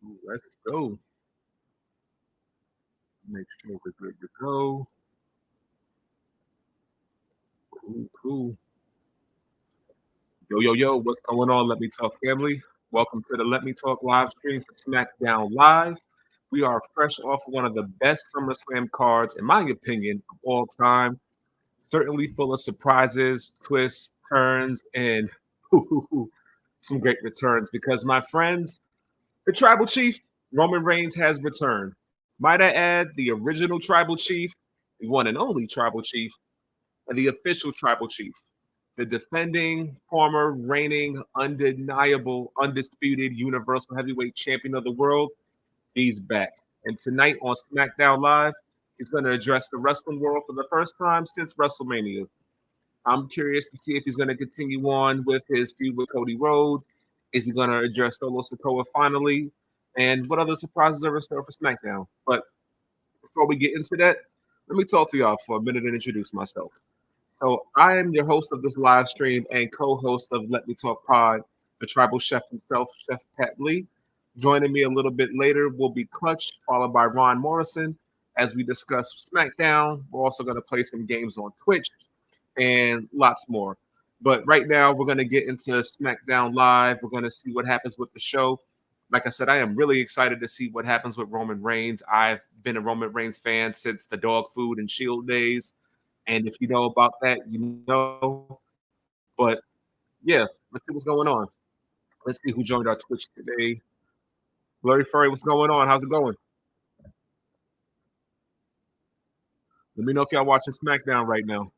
Ooh, let's go. Make sure we're good to go. Cool, cool. Yo, yo, yo, what's going on? Let me talk, family. Welcome to the Let Me Talk live stream for Smackdown Live. We are fresh off one of the best SummerSlam cards, in my opinion, of all time. Certainly full of surprises, twists, turns, and some great returns. Because, my friends, the Tribal Chief, Roman Reigns, has returned. Might I add, the original Tribal Chief, the one and only Tribal Chief, and the official Tribal Chief, the defending, former, reigning, undeniable, undisputed Universal Heavyweight Champion of the world. He's back. And tonight on SmackDown Live, he's going to address the wrestling world for the first time since WrestleMania. I'm curious to see if he's going to continue on with his feud with Cody Rhodes. Is he going to address Solo Sikoa finally? And what other surprises are in store for SmackDown? But before we get into that, let me talk to y'all for a minute and introduce myself. So I am your host of this live stream and co-host of Let Me Talk Pod, the tribal chef himself, Chef Pat Lee. Joining me a little bit later will be Clutch, followed by Ron Morrison, as we discuss SmackDown. We're also going to play some games on Twitch and lots more. But right now, we're going to get into SmackDown Live. We're going to see what happens with the show. Like I said, I am really excited to see what happens with Roman Reigns. I've been a Roman Reigns fan since the dog food and Shield days. And if you know about that, you know. But yeah, let's see what's going on. Let's see who joined our Twitch today. Blurry Furry, what's going on? How's it going? Let me know if y'all watching SmackDown right now.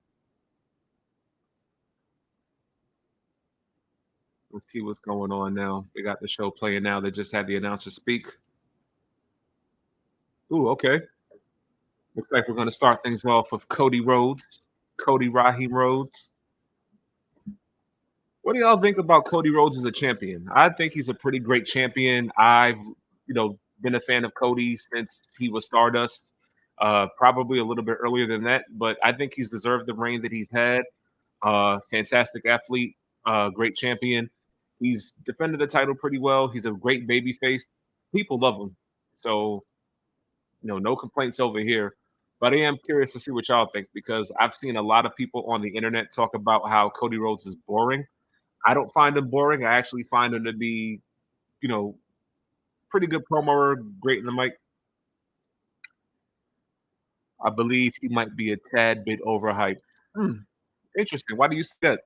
Let's see what's going on now. They got the show playing now. They just had the announcer speak. Ooh, okay. Looks like we're going to start things off with Cody Rhodes, Cody Raheem Rhodes. What do y'all think about Cody Rhodes as a champion? I think he's a pretty great champion. I've, been a fan of Cody since he was Stardust, probably a little bit earlier than that. But I think he's deserved the reign that he's had. Fantastic athlete, great champion. He's defended the title pretty well. He's a great baby face. People love him. So, no complaints over here. But I am curious to see what y'all think because I've seen a lot of people on the internet talk about how Cody Rhodes is boring. I don't find him boring. I actually find him to be, you know, pretty good promoer, great in the mic. I believe he might be a tad bit overhyped. Hmm, interesting. Why do you say that?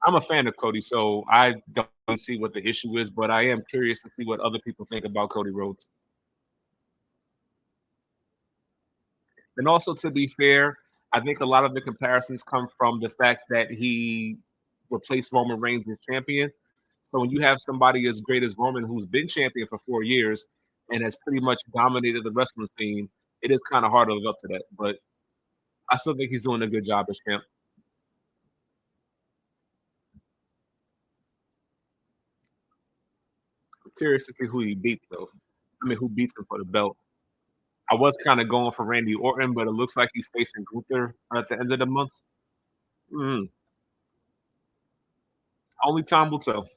I'm a fan of Cody, so I don't see what the issue is, but I am curious to see what other people think about Cody Rhodes. And also, to be fair, I think a lot of the comparisons come from the fact that he replaced Roman Reigns as champion. So when you have somebody as great as Roman, who's been champion for 4 years and has pretty much dominated the wrestling scene, it is kind of hard to live up to that. But I still think he's doing a good job as champ. I'm curious to see who he beats, though. I mean, who beats him for the belt? I was kind of going for Randy Orton, but it looks like he's facing Gunther at the end of the month. Mm, only time will tell.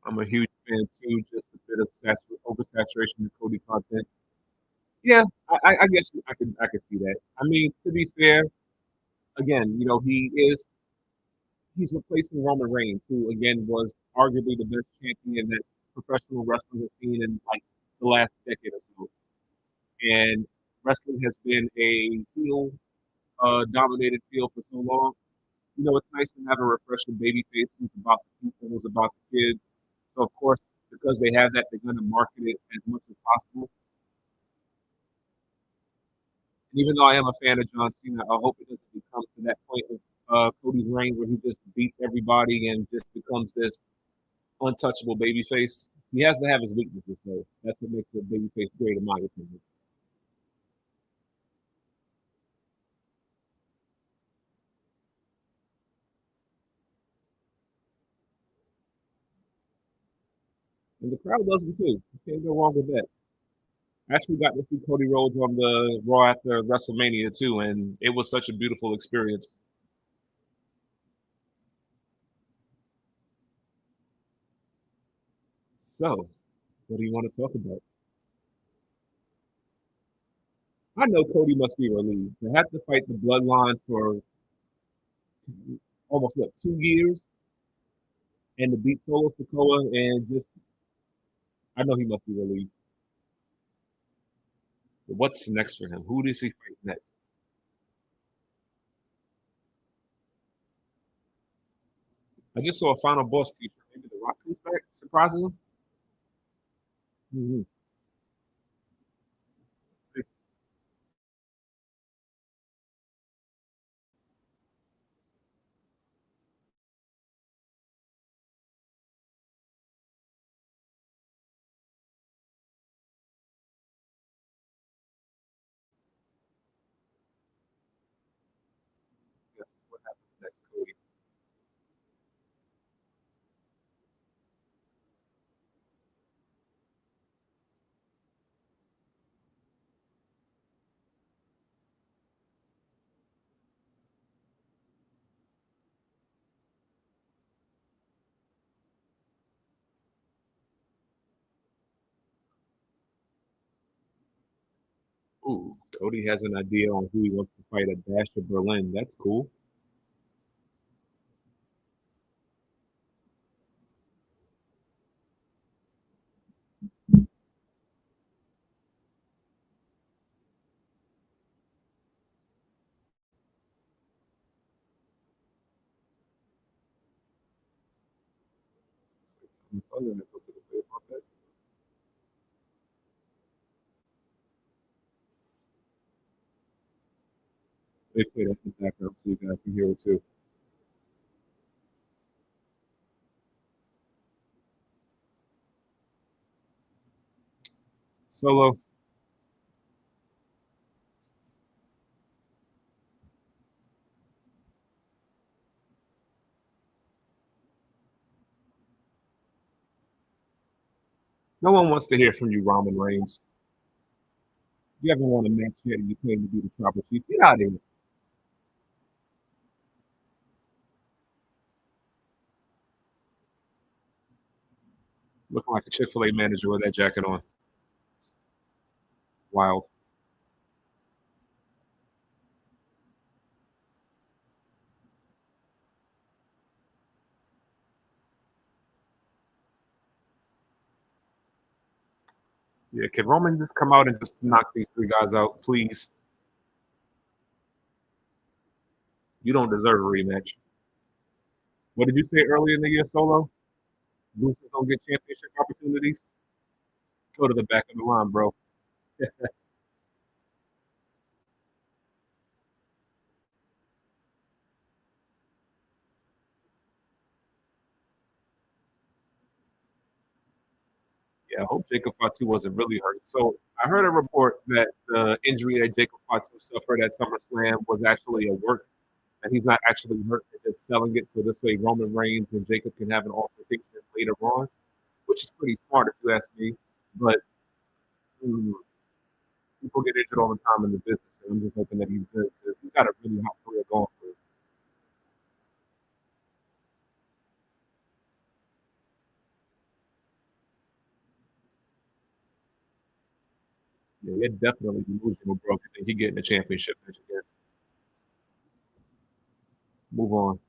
I'm a huge fan too. Just a bit of oversaturation of Cody content. Yeah, I guess I could see that. I mean, to be fair, again, he's replacing Roman Reigns, who again was arguably the best champion that professional wrestling has seen in like the last decade or so. And wrestling has been a heel dominated field for so long. It's nice to have a refreshing baby face who's about the people, who's about the kids. So of course, because they have that, they're going to market it as much as possible. And even though I am a fan of John Cena, I hope it doesn't become to that point of Cody's reign where he just beats everybody and just becomes this untouchable babyface. He has to have his weaknesses, though. That's what makes a babyface great, in my opinion. And the crowd loves him too. You can't go wrong with that. I actually got to see Cody Rhodes on the Raw after WrestleMania too, and it was such a beautiful experience. So, what do you want to talk about? I know Cody must be relieved to have to fight the Bloodline for almost what 2 years, and to beat Solo Sikoa, and just I know he must be relieved. But what's next for him? Who does he fight next? I just saw a Final Boss T-shirt. Maybe The Rock comes back, surprises him. Mm-hmm. Yes, what happens next, Cody? Ooh, Cody has an idea on who he wants to fight at Bash of Berlin. That's cool. I'm telling you, there's something to say about that. They play that in the background so you guys can hear it too. Solo, no one wants to hear from you, Roman Reigns. You haven't won a match yet, and you claim to be the tribal chief. Get out of here. Looking like a Chick-fil-A manager with that jacket on. Wild. Yeah, can Roman just come out and just knock these three guys out, please? You don't deserve a rematch. What did you say earlier in the year, Solo? Losers don't get championship opportunities. Go to the back of the line, bro. Yeah, I hope Jacob Fatu wasn't really hurt. So I heard a report that the injury that Jacob Fatu suffered at SummerSlam was actually a work, and he's not actually hurt. They're just selling it so this way Roman Reigns and Jacob can have an altercation later on, which is pretty smart if you ask me. But mm, people get injured all the time in the business, and I'm just hoping that he's good because he's got a really hot career going for him. Yeah, they're definitely delusional, bro. If you think he getting a championship match again. Move on.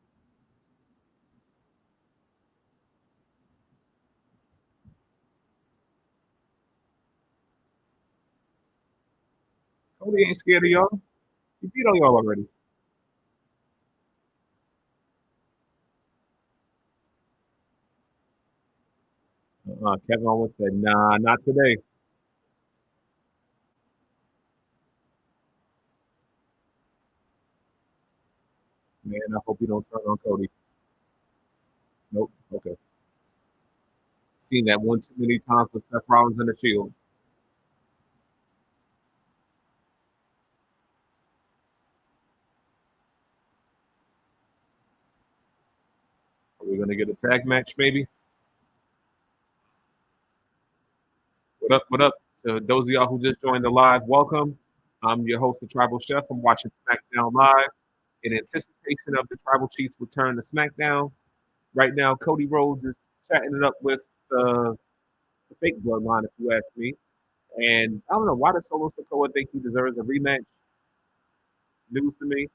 Cody ain't scared of y'all. He beat on y'all already. Kevin Owens said, "Nah, not today, man. I hope you don't turn on Cody." Nope. Okay. Seen that one too many times with Seth Rollins and the Shield. Are we gonna get a tag match, maybe? What up? What up? To those of y'all who just joined the live, welcome. I'm your host, the Tribal Chef. I'm watching SmackDown live in anticipation of the Tribal Chiefs return to SmackDown. Right now, Cody Rhodes is chatting it up with the fake bloodline, if you ask me. And I don't know why does Solo Sikoa think he deserves a rematch. News to me,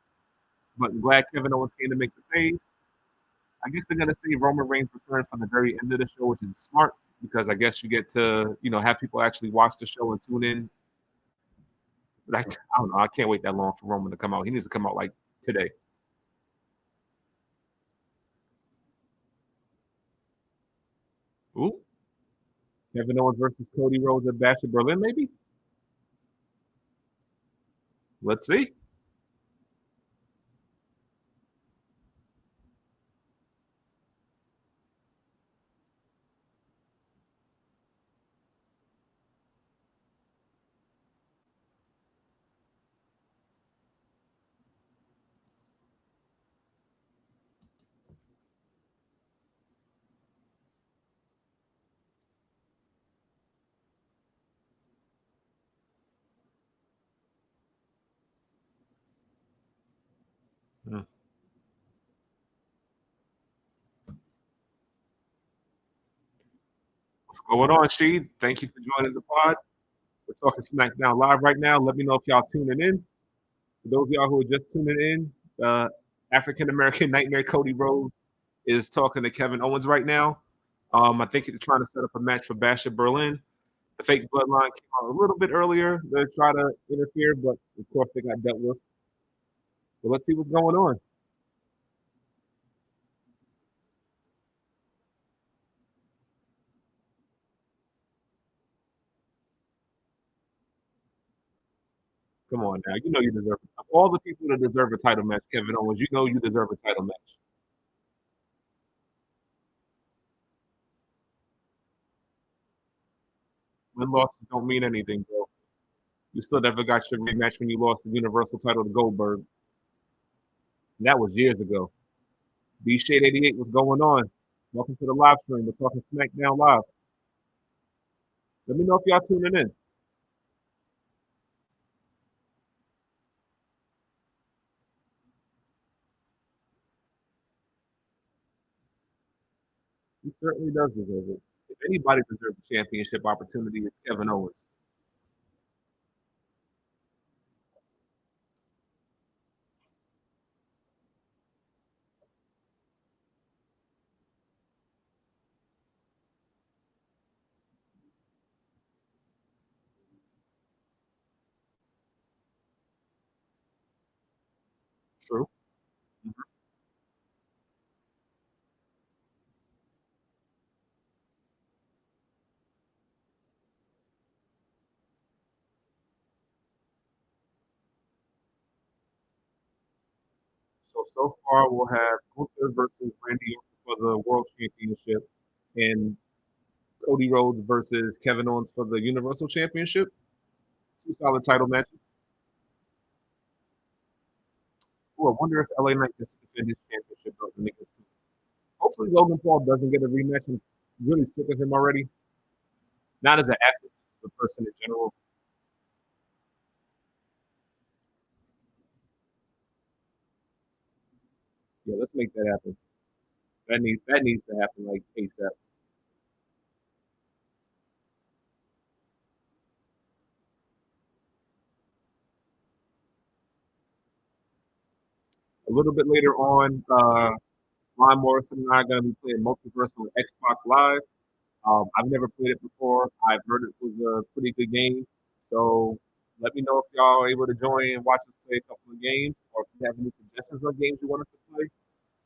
but I'm glad Kevin Owens came to make the save. I guess they're gonna save Roman Reigns' return from the very end of the show, which is smart because I guess you get to have people actually watch the show and tune in. But I don't know. I can't wait that long for Roman to come out. He needs to come out like today. Ooh, Kevin Owens versus Cody Rhodes at Bash at Berlin, maybe. Let's see. Hmm. What's going on, Sheed? Thank you for joining the pod. We're talking SmackDown live right now. Let me know if y'all tuning in. For those of y'all who are just tuning in, African American Nightmare Cody Rhodes is talking to Kevin Owens right now. I think they're trying to set up a match for Bash at Berlin. The fake bloodline came out a little bit earlier to try to interfere, but of course they got dealt with. So let's see what's going on. Come on now. You know you deserve it. Of all the people that deserve a title match, Kevin Owens, you know you deserve a title match. Win losses don't mean anything, bro. You still never got your rematch when you lost the Universal title to Goldberg. And that was years ago. B Shade 88, what's going on? Welcome to the live stream. We're talking SmackDown Live. Let me know if y'all tuning in. He certainly does deserve it. If anybody deserves a championship opportunity, it's Kevin Owens. True. Mhm. So far we'll have Gunther versus Randy Orton for the World Championship, and Cody Rhodes versus Kevin Owens for the Universal Championship. Two solid title matches. Oh, I wonder if LA Knight gets to defend his championship belt. Hopefully Logan Paul doesn't get a rematch. I'm really sick of him already. Not as an athlete, as a person in general. Yeah, let's make that happen. That needs to happen like ASAP. A little bit later on, Ron Morrison and I are going to be playing Multiverse on Xbox Live. I've never played it before. I've heard it was a pretty good game. So let me know if y'all are able to join and watch us play a couple of games, or if you have any suggestions on games you want us to play,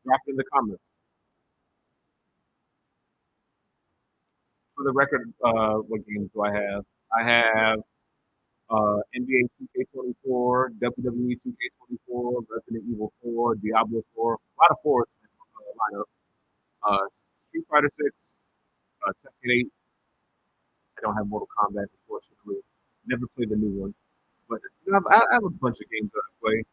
drop it in the comments. For the record, what games do I have? I have NBA 2K24, WWE 2K24, Resident Evil 4, Diablo 4, a lot of fours in the lineup. Street Fighter 6, Tekken 8. I don't have Mortal Kombat, unfortunately. Never played the new one. But I have a bunch of games that I play.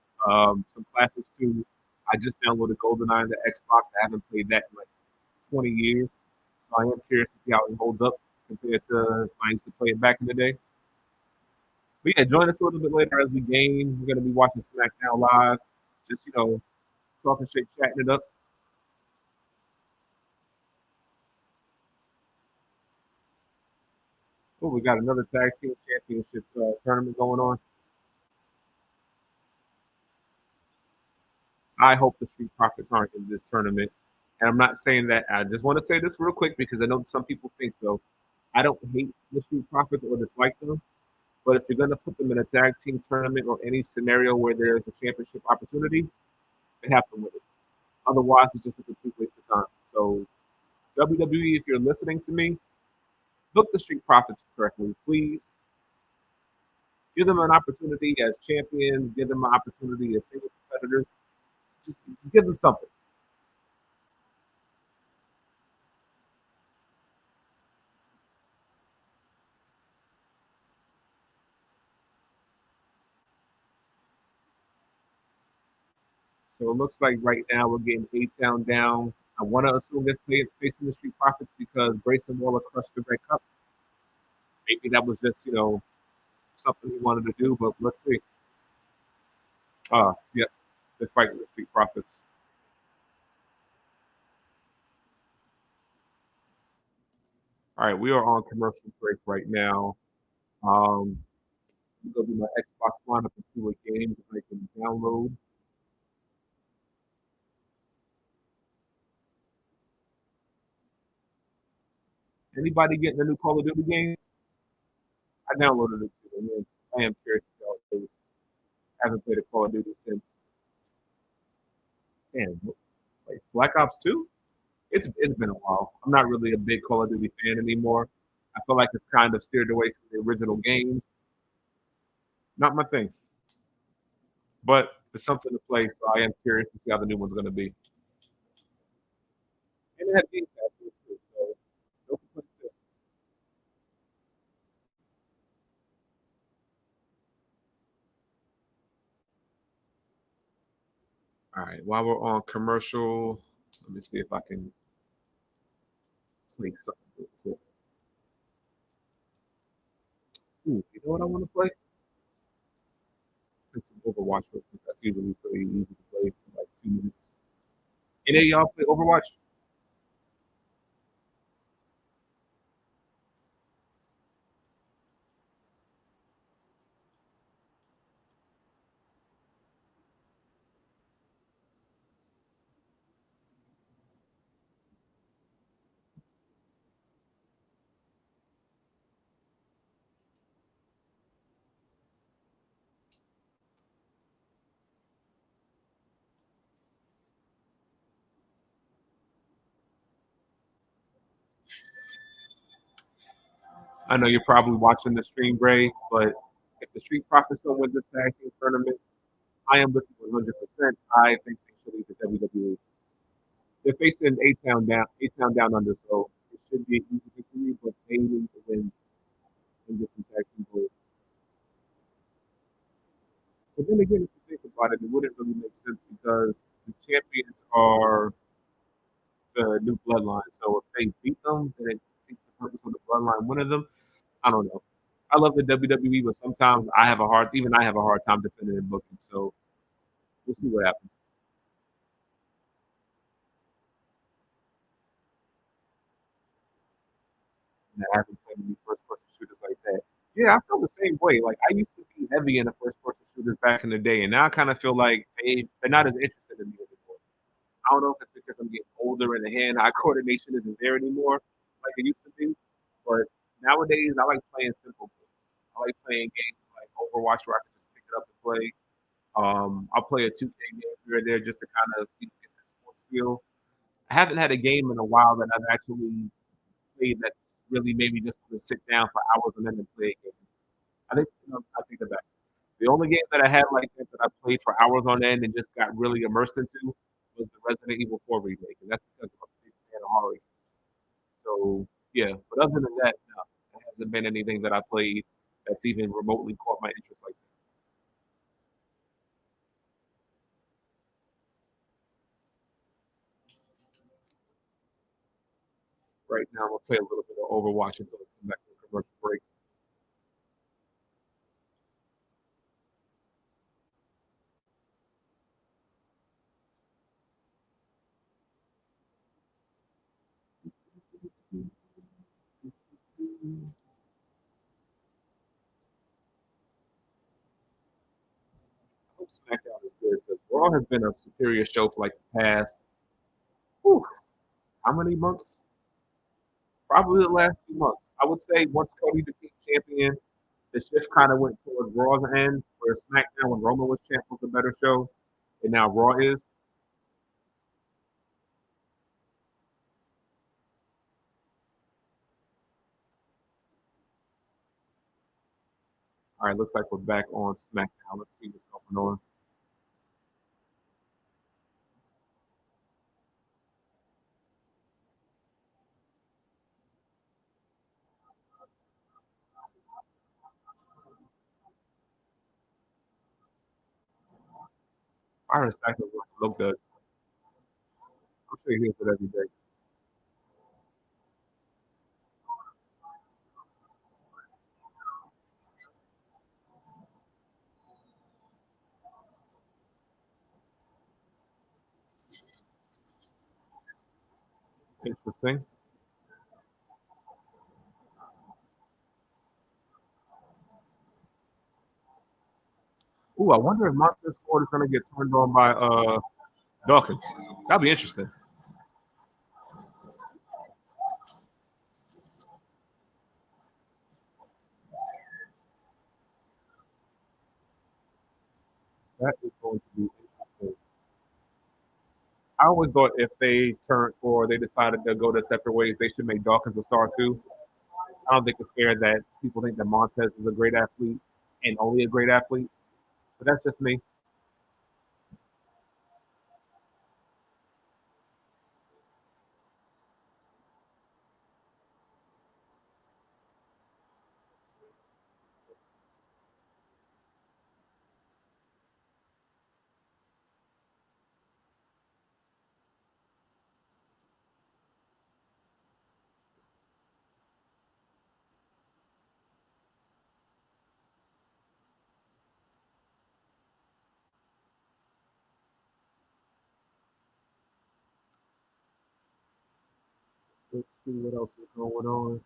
Some classics too. I just downloaded GoldenEye on the Xbox. I haven't played that in like 20 years. So I am curious to see how it holds up compared to when I used to play it back in the day. But yeah, join us a little bit later as we game. We're gonna be watching SmackDown live. Just talking shit, chatting it up. Oh, we got another tag team championship tournament going on. I hope the Street Profits aren't in this tournament. And I'm not saying that. I just want to say this real quick because I know some people think so. I don't hate the Street Profits or dislike them, but if you're going to put them in a tag team tournament or any scenario where there's a championship opportunity, they have to win it. Otherwise, it's just a complete waste of time. So, WWE, if you're listening to me, book the Street Profits correctly, please. Give them an opportunity as champions. Give them an opportunity as singles competitors. Just give them something. So it looks like right now we're getting A-Town down. I want to assume they're facing the Street Profits because Grayson Waller crushed the Red Cup. Maybe that was just, something he wanted to do, but let's see. Yep, they're fighting the Street Profits. All right, we are on commercial break right now. Um, I'm going to do my Xbox lineup and see what games I can download. Anybody getting a new Call of Duty game? I downloaded it too. And I am curious to how it is. I haven't played a Call of Duty since, man, like Black Ops 2? It's been a while. I'm not really a big Call of Duty fan anymore. I feel like it's kind of steered away from the original games. Not my thing, but it's something to play. So I am curious to see how the new one's going to be. And it had Game Pass too, so no complaints there. All right, while we're on commercial, let me see if I can play something real quick. Ooh, you know what I want to play? Play some Overwatch real quick. That's usually pretty easy to play for like 2 minutes. Any of y'all play Overwatch? I know you're probably watching the stream, Bray, but if the Street Profits don't win this tag team tournament, I am with you 100%. I think they should leave the WWE. They're facing A-Town down under, so it should be an easy victory, but they need to win and get some tag team gold. But then again, if you think about it, it wouldn't really make sense because the champions are the new bloodline. So if they beat them, then it defeats the purpose of the bloodline winning them. I don't know. I love the WWE, but sometimes I have a hard time defending and booking. So we'll see what happens. And I haven't played any first person shooters like that. Yeah, I feel the same way. Like I used to be heavy in the first person shooters back in the day, and now I kind of feel like they're not as interested in me anymore. I don't know if it's because I'm getting older and the hand-eye coordination isn't there anymore like it used to be. But nowadays, I like playing simple games. I like playing games like Overwatch where I can just pick it up and play. I'll play a 2K game here or there just to kind of get that sports feel. I haven't had a game in a while that I've actually played that really made me just want to sit down for hours and then play a game. I think of that. The only game that I had like that I played for hours on end and just got really immersed into was the Resident Evil 4 remake, and that's because I'm a big fan of horror. So yeah, but other than that, no, there hasn't been anything that I played that's even remotely caught my interest like that. Right now, I'm gonna play a little bit of Overwatch until we come back to the commercial break. SmackDown is good because Raw has been a superior show for like the past, whew, how many months? Probably the last few months. I would say once Cody became champion, the shift kind of went towards Raw's end, where SmackDown when Roman was champ was a better show, and now Raw is. All right, looks like we're back on SmackDown. Let's see what's going on. Byron Saxton look good. I'm sure he hears it every day. Interesting. Ooh, I wonder if Montez Ford is going to get turned on by Dawkins. That'd be interesting. That is going to be interesting. I always thought if they turned or they decided to go their separate ways, they should make Dawkins a star too. I don't think it's fair that people think that Montez is a great athlete and only a great athlete, but that's just me. Let's see what else is going on.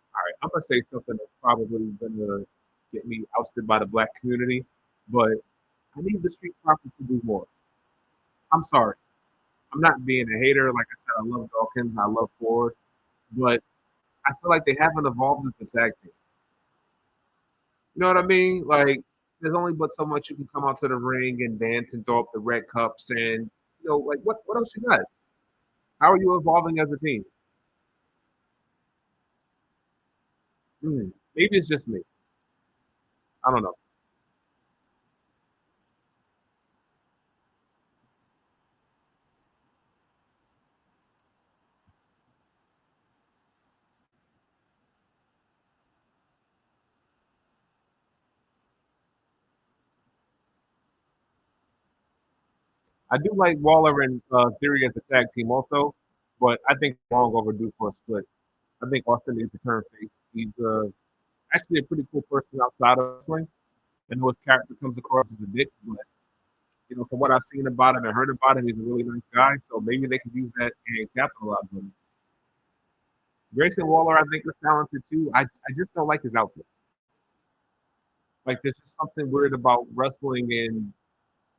All right, I'm gonna say something that's probably gonna get me ousted by the black community, but I need the Street Profits to do more. I'm sorry. I'm not being a hater. Like I said, I love Dawkins, I love Ford, but I feel like they haven't evolved as a tag team. You know what I mean? Like, there's only but so much you can come out to the ring and dance and throw up the red cups and like what else you got? How are you evolving as a team? Maybe it's just me. I don't know. I do like Waller and Theory as a tag team also, but I think long overdue for a split. I think Austin needs to turn face. He's actually a pretty cool person outside of wrestling. I know his character comes across as a dick, but from what I've seen about him and heard about him, he's a really nice guy. So maybe they could use that and capitalize on it. Grayson Waller, I think, is talented too. I just don't like his outfit. Like, there's just something weird about wrestling and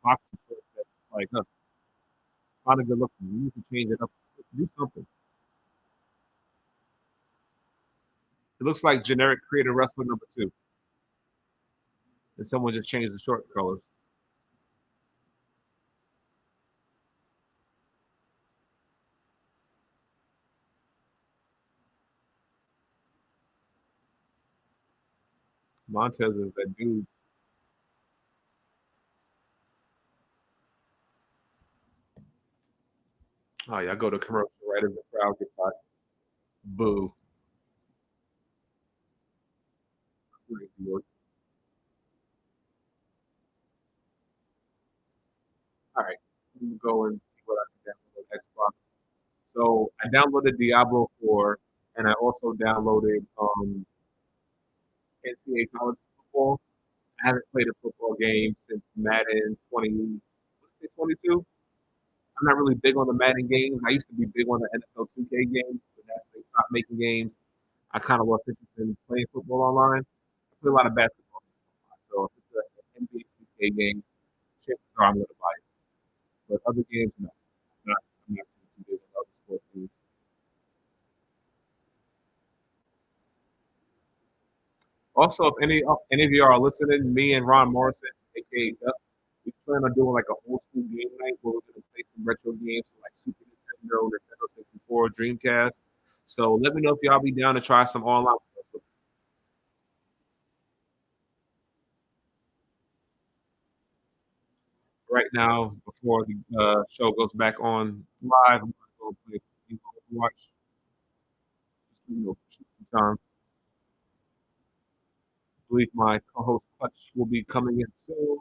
boxing shorts that's like, it's not a good look. You need to change it up. Do something. It looks like generic creative wrestler number two, and someone just changed the short colors. Montez is that dude. Oh yeah, I go to commercial right as the crowd gets hot. Boo. All right, let me go and see what I can download on Xbox. So I downloaded Diablo 4, and I also downloaded NCAA college football. I haven't played a football game since Madden 22. I'm not really big on the Madden games. I used to be big on the NFL 2K games, but that stopped making games, I kind of lost interest in playing football online. I play a lot of basketball online, so if it's an NBA 2K game, chances are I'm going to buy it. But other games, no. I'm not too big on other sports games. Also, if any of you are listening, me and Ron Morrison, aka Duck, we plan on doing like a old school game night where we're gonna play some retro games like Super Nintendo, Nintendo 64, Dreamcast. So let me know if y'all be down to try some online. Right now, before the show goes back on live, I'm gonna go play Overwatch. Just shoot some time. I believe my co-host Clutch will be coming in soon.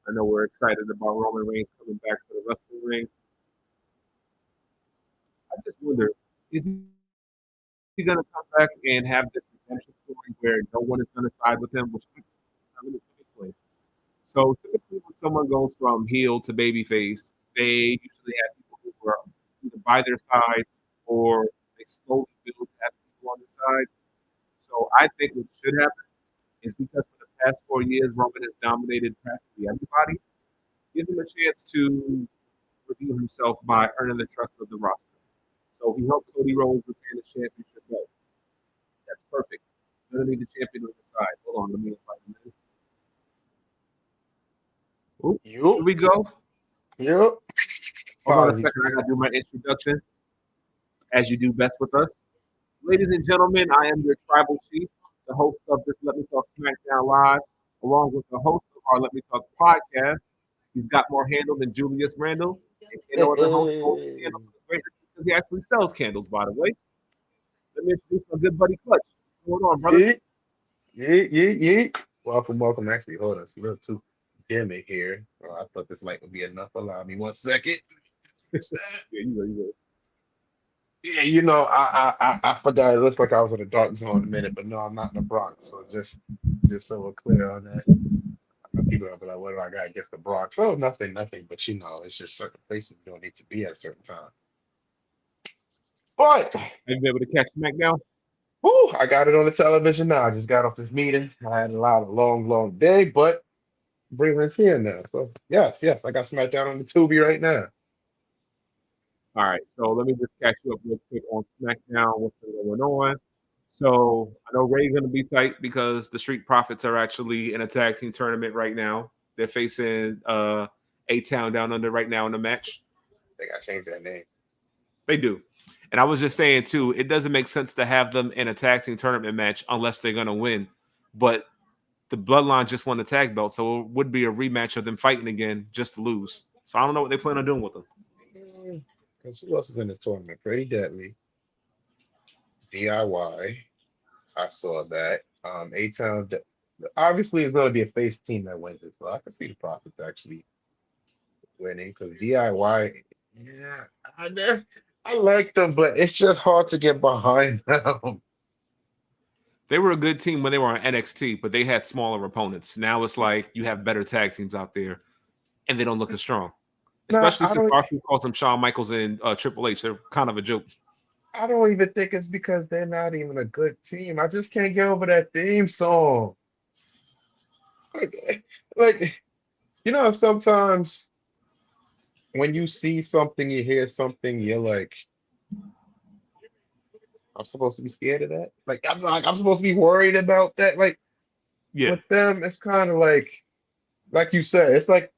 I know we're excited about Roman Reigns coming back to the wrestling ring. I just wonder, is he going to come back and have this redemption story where no one is going to side with him? Which I'm going to explain. So typically, when someone goes from heel to babyface, they usually have people who are either by their side or they slowly build to have people on their side. So I think what should happen is because for the past 4 years, Roman has dominated practically everybody. Give him a chance to redeem himself by earning the trust of the roster. So he helped Cody Rhodes retain the championship belt. That's perfect. Gonna need the champion on the side. Hold on, let me invite him in. Oop, here Yup, we go. yup. Hold on a Apologies, second. I man. gotta do my introduction, as you do best with us. Ladies and gentlemen, I am your tribal chief, the host of this Let Me Talk Smackdown Live, along with the host of our Let Me Talk podcast. He's got more handle than Julius Randle, and no other host holds the candle to his greatness because he actually sells candles, by the way. Let me introduce my good buddy Clutch. What's going on, brother? Yeet, yeet, yeet, yeet. Welcome, welcome. Actually, hold on. It's a little too dim in here. I thought this light would be enough. Allow me 1 second. Yeah, you know, you know. Yeah, I forgot. It looks like I was in a dark zone a minute, but no, I'm not in the Bronx. So just so we're clear on that. People are like, what do I got against the Bronx? Oh, nothing, nothing. But it's just certain places you don't need to be at a certain time. But Have you been able to catch SmackDown? whoo, I got it on the television now. I just got off this meeting. I had a lot of long, long day, but Braylon's here now. So yes, yes, I got SmackDown on the Tubi right now. All right, so let me just catch you up real quick on SmackDown. What's been going on? So I know Ray's going to be tight because the Street Profits are actually in a tag team tournament right now. They're facing A Town Down Under right now in the match. They got to change that name. They do. And I was just saying too, it doesn't make sense to have them in a tag team tournament match unless they're going to win. But the Bloodline just won the tag belt, so it would be a rematch of them fighting again just to lose. So I don't know what they plan on doing with them. Because who else is in this tournament? Pretty Deadly, DIY. I saw that. A-Town obviously is going to be a face team that wins it, so I can see the Profits actually winning because DIY, yeah, I like them, but it's just hard to get behind them. They were a good team when they were on NXT, but they had smaller opponents. Now it's like you have better tag teams out there, and they don't look as strong. No, Especially since Arthur calls them Shawn Michaels and Triple H. They're kind of a joke. I don't even think it's because they're not even a good team. I just can't get over that theme song. Like, like sometimes when you see something, you hear something, you're like, I'm supposed to be scared of that. I'm supposed to be worried about that. Like Yeah, with them, it's kind of like you said, it's like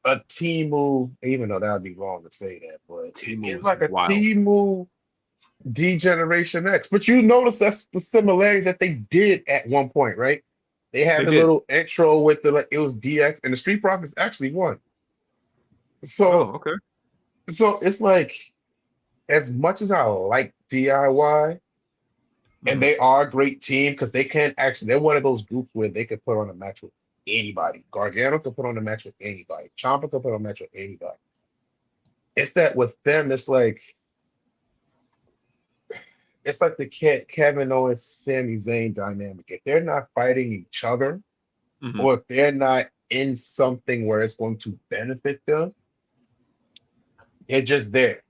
a team move, even though that would be wrong to say that, but Timo it's is like a wild. team move D-Generation X. But you notice that's the similarity that they did at one point, right? They had They the did. little intro with the like it was DX and the Street Profits actually won. Oh, So okay. so it's like as much as I like DIY and Hmm. they are a great team because they can actually they're one of those groups where they could put on a match with anybody. Gargano could put on a match with anybody. Ciampa could put on a match with anybody. It's that with them, it's like the Kevin Owens, Sami Zayn dynamic. If they're not fighting each other, Hmm. or if they're not in something where it's going to benefit them, they're just there.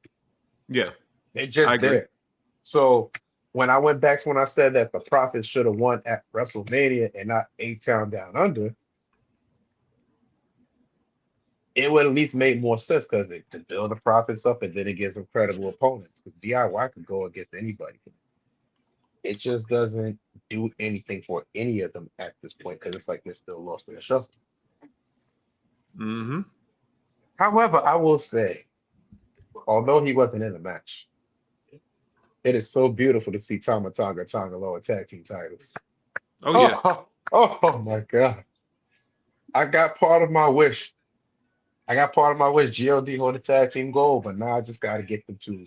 Yeah, They're I just agree. there. So when I went back to when I said that the Profits should have won at WrestleMania and not A-Town Down Under, it would at least make more sense because it could build the Profits up and then it gives them credible opponents. Because DIY could go against anybody. It just doesn't do anything for any of them at this point because it's like they're still lost in the shuffle. Mm-hmm. However, I will say, although he wasn't in the match, it is so beautiful to see Tama Tonga Tonga Loa tag team titles. Oh yeah. Oh, oh my God. I got part of my wish. I got part of my wish. GLD hold the tag team gold, but now I just got to get them two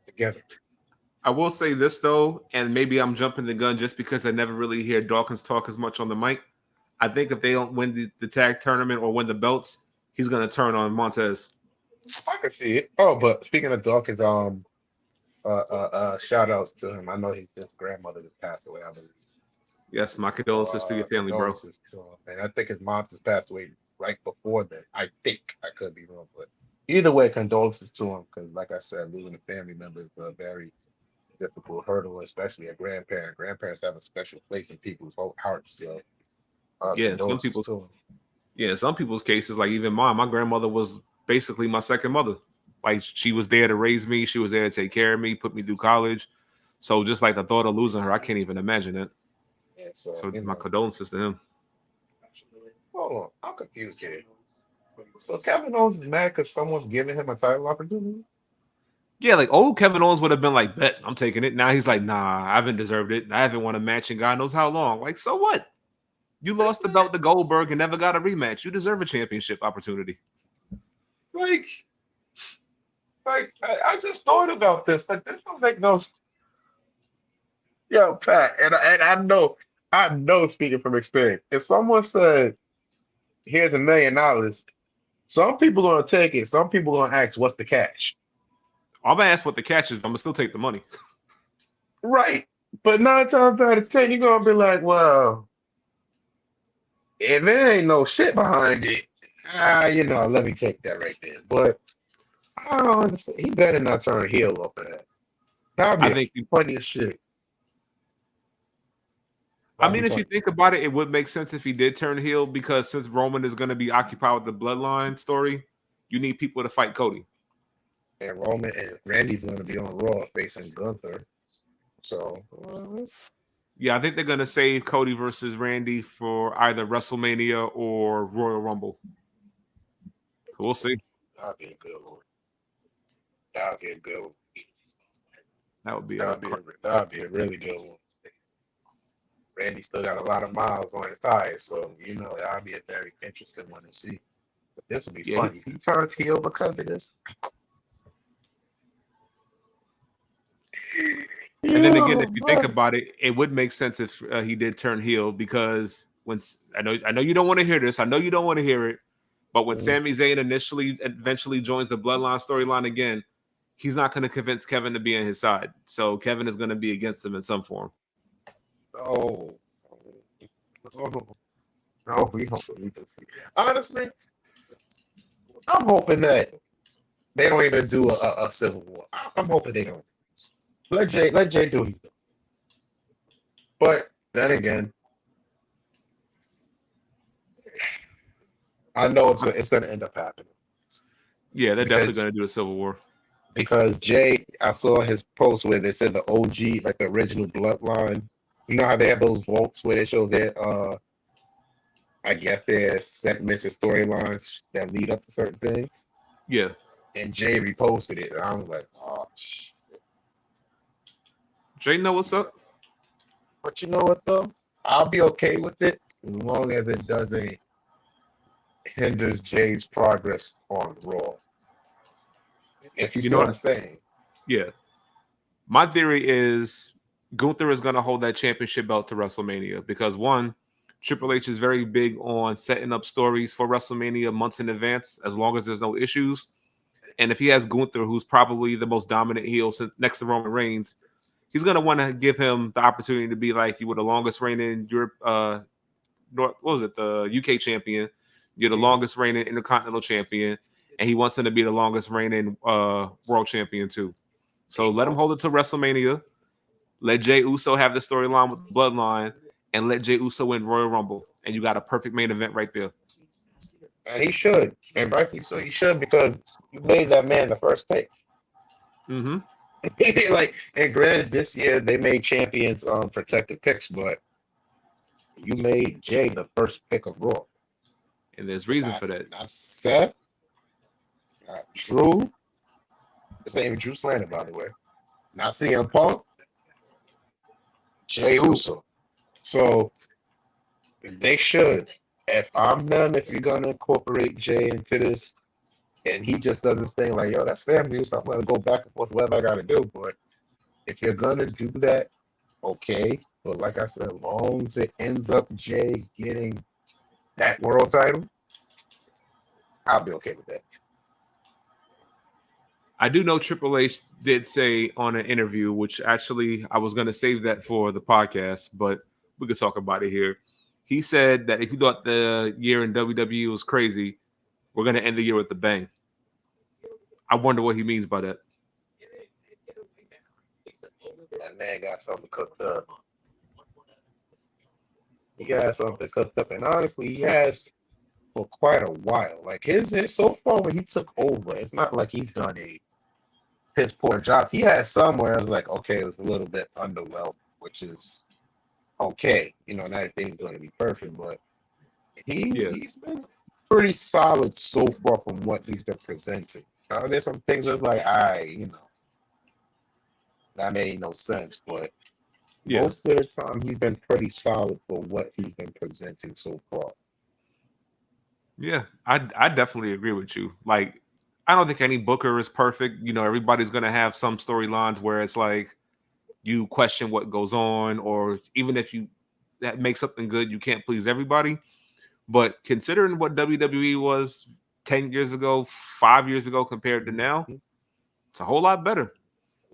together. I will say this though, and maybe I'm jumping the gun just because I never really hear Dawkins talk as much on the mic. I think if they don't win the tag tournament or win the belts, he's gonna turn on Montez. I can see it. Oh, but speaking of Dawkins, shout outs to him. I know his grandmother just passed away, I believe. Yes, my So condolences to your family, bro. condolences to him. And I think his mom just passed away right before that. I think I could be wrong, but either way, condolences to him because, like I said, losing a family member is a very difficult hurdle, especially a grandparent. Grandparents have a special place in people's hearts. So, Yeah, condolences to him. some people's cases, like even mine, my grandmother was basically my second mother. Like she was there to raise me, she was there to take care of me, put me through college. So just like the thought of losing her, I can't even imagine it. And so, So my condolences to him. hold on, I'm confused here. So Kevin Owens is mad because someone's giving him a title opportunity. Yeah, like old Kevin Owens would have been like, bet I'm taking it. Now he's like, nah, I haven't deserved it. I haven't won a match in God knows how long. Like, so what? You This lost the man, belt to Goldberg and never got a rematch. You deserve a championship opportunity. like, I just thought about this. Like, this don't make no Yo, Pat, and I know speaking from experience, if someone said, here's $1 million, some people gonna take it, some people gonna ask, what's the catch? I'm gonna ask what the catch is, but I'm gonna still take the money. Right. But 9 times out of 10, you're gonna be like, well, if there ain't no shit behind it, let me take that right there. But I don't understand. He better not turn heel off of that. That'd I be a think funny as shit. I That'd be mean, if you funny. think about it, it would make sense if he did turn heel because since Roman is going to be occupied with the bloodline story, you need people to fight Cody. And Roman and Randy's gonna be on Raw facing Gunther. So Yeah, I think they're going to save Cody versus Randy for either WrestleMania or Royal Rumble. So we'll see. that'd be a good one. That'd be a good one. That would be That'd be a really good one. Randy still got a lot of miles on his tires, so that'd be a very interesting one to see. But this will be yeah. funny. If he turns heel because of this, And then again, if yo, you think man. about it, it would make sense if he did turn heel because I know you don't want to hear this. I know you don't want to hear it, but when Mhm. Sami Zayn eventually joins the Bloodline storyline again, he's not going to convince Kevin to be on his side. So Kevin is going to be against him in some form. Oh, oh, no, we don't believe this. Honestly, I'm hoping that they don't even do a civil war. I'm hoping they don't. Let Jay do his thing. But then again, I know it's gonna end up happening Yeah, they're definitely because going to do a Civil War. Jay, I saw his post where they said the OG, like the original bloodline. You know how they have those vaults where they show their I guess their segments and storylines that lead up to certain things. Yeah. And Jay reposted it, and I was like, oh shit. Jay, know what's up? But you know what though? I'll be okay with it as long as it doesn't hinders Jay's progress on Raw. If you You see know what what? I'm saying. Yeah. My theory is Gunther is going to hold that championship belt to WrestleMania because one, Triple H is very big on setting up stories for WrestleMania months in advance, as long as there's no issues. And if he has Gunther, who's probably the most dominant heel since next to Roman Reigns, he's going to want to give him the opportunity to be like you were the longest reigning Europe, what was it, the UK champion. You're the longest reigning Intercontinental champion. and he wants him to be the longest reigning world champion too. So He let him hold it wants, to WrestleMania. Let Jey Uso have the storyline with the Bloodline, and let Jey Uso win Royal Rumble, and you got a perfect main event right there. and he should, and rightfully so. He should because you made that man the first pick. Mm-hmm. Like, and granted, this year they made champions protected picks, but you made Jay the first pick of Raw. And there's reason Not, for that. not Seth, not Drew. This ain't even Drew Slander, by the way. Not CM Punk, Jay Uso. So they should. If I'm them, if you're gonna incorporate Jay into this, and he just does his thing like, yo, that's family, so I'm gonna go back and forth whatever I gotta do. But if you're gonna do that, okay. But like I said, as long as it ends up Jay getting that world title, I'll be okay with that. I do know Triple H did say on an interview, which actually I was going to save that for the podcast, but we could talk about it here. He said that if you thought the year in WWE was crazy, we're going to end the year with a bang. I wonder what he means by that. That man got something cooked up. He got something cooked up, and honestly, he has for quite a while. Like his so far when he took over, it's not like he's done a piss poor job. He had somewhere I was like, okay, it was a little bit underwhelmed, which is okay. You know, not everything's going to be perfect, but Yeah. he's been pretty solid so far from what he's been presenting. There's some things where it's like, that made no sense, but Yeah. most of the time he's been pretty solid for what he's been presenting so far. Yeah, I definitely agree with you. Like, I don't think any booker is perfect. You know, everybody's going to have some storylines where it's like you question what goes on, or even if you that make something good, you can't please everybody. But considering what WWE was 10 years ago, 5 years ago compared to now, it's a whole lot better.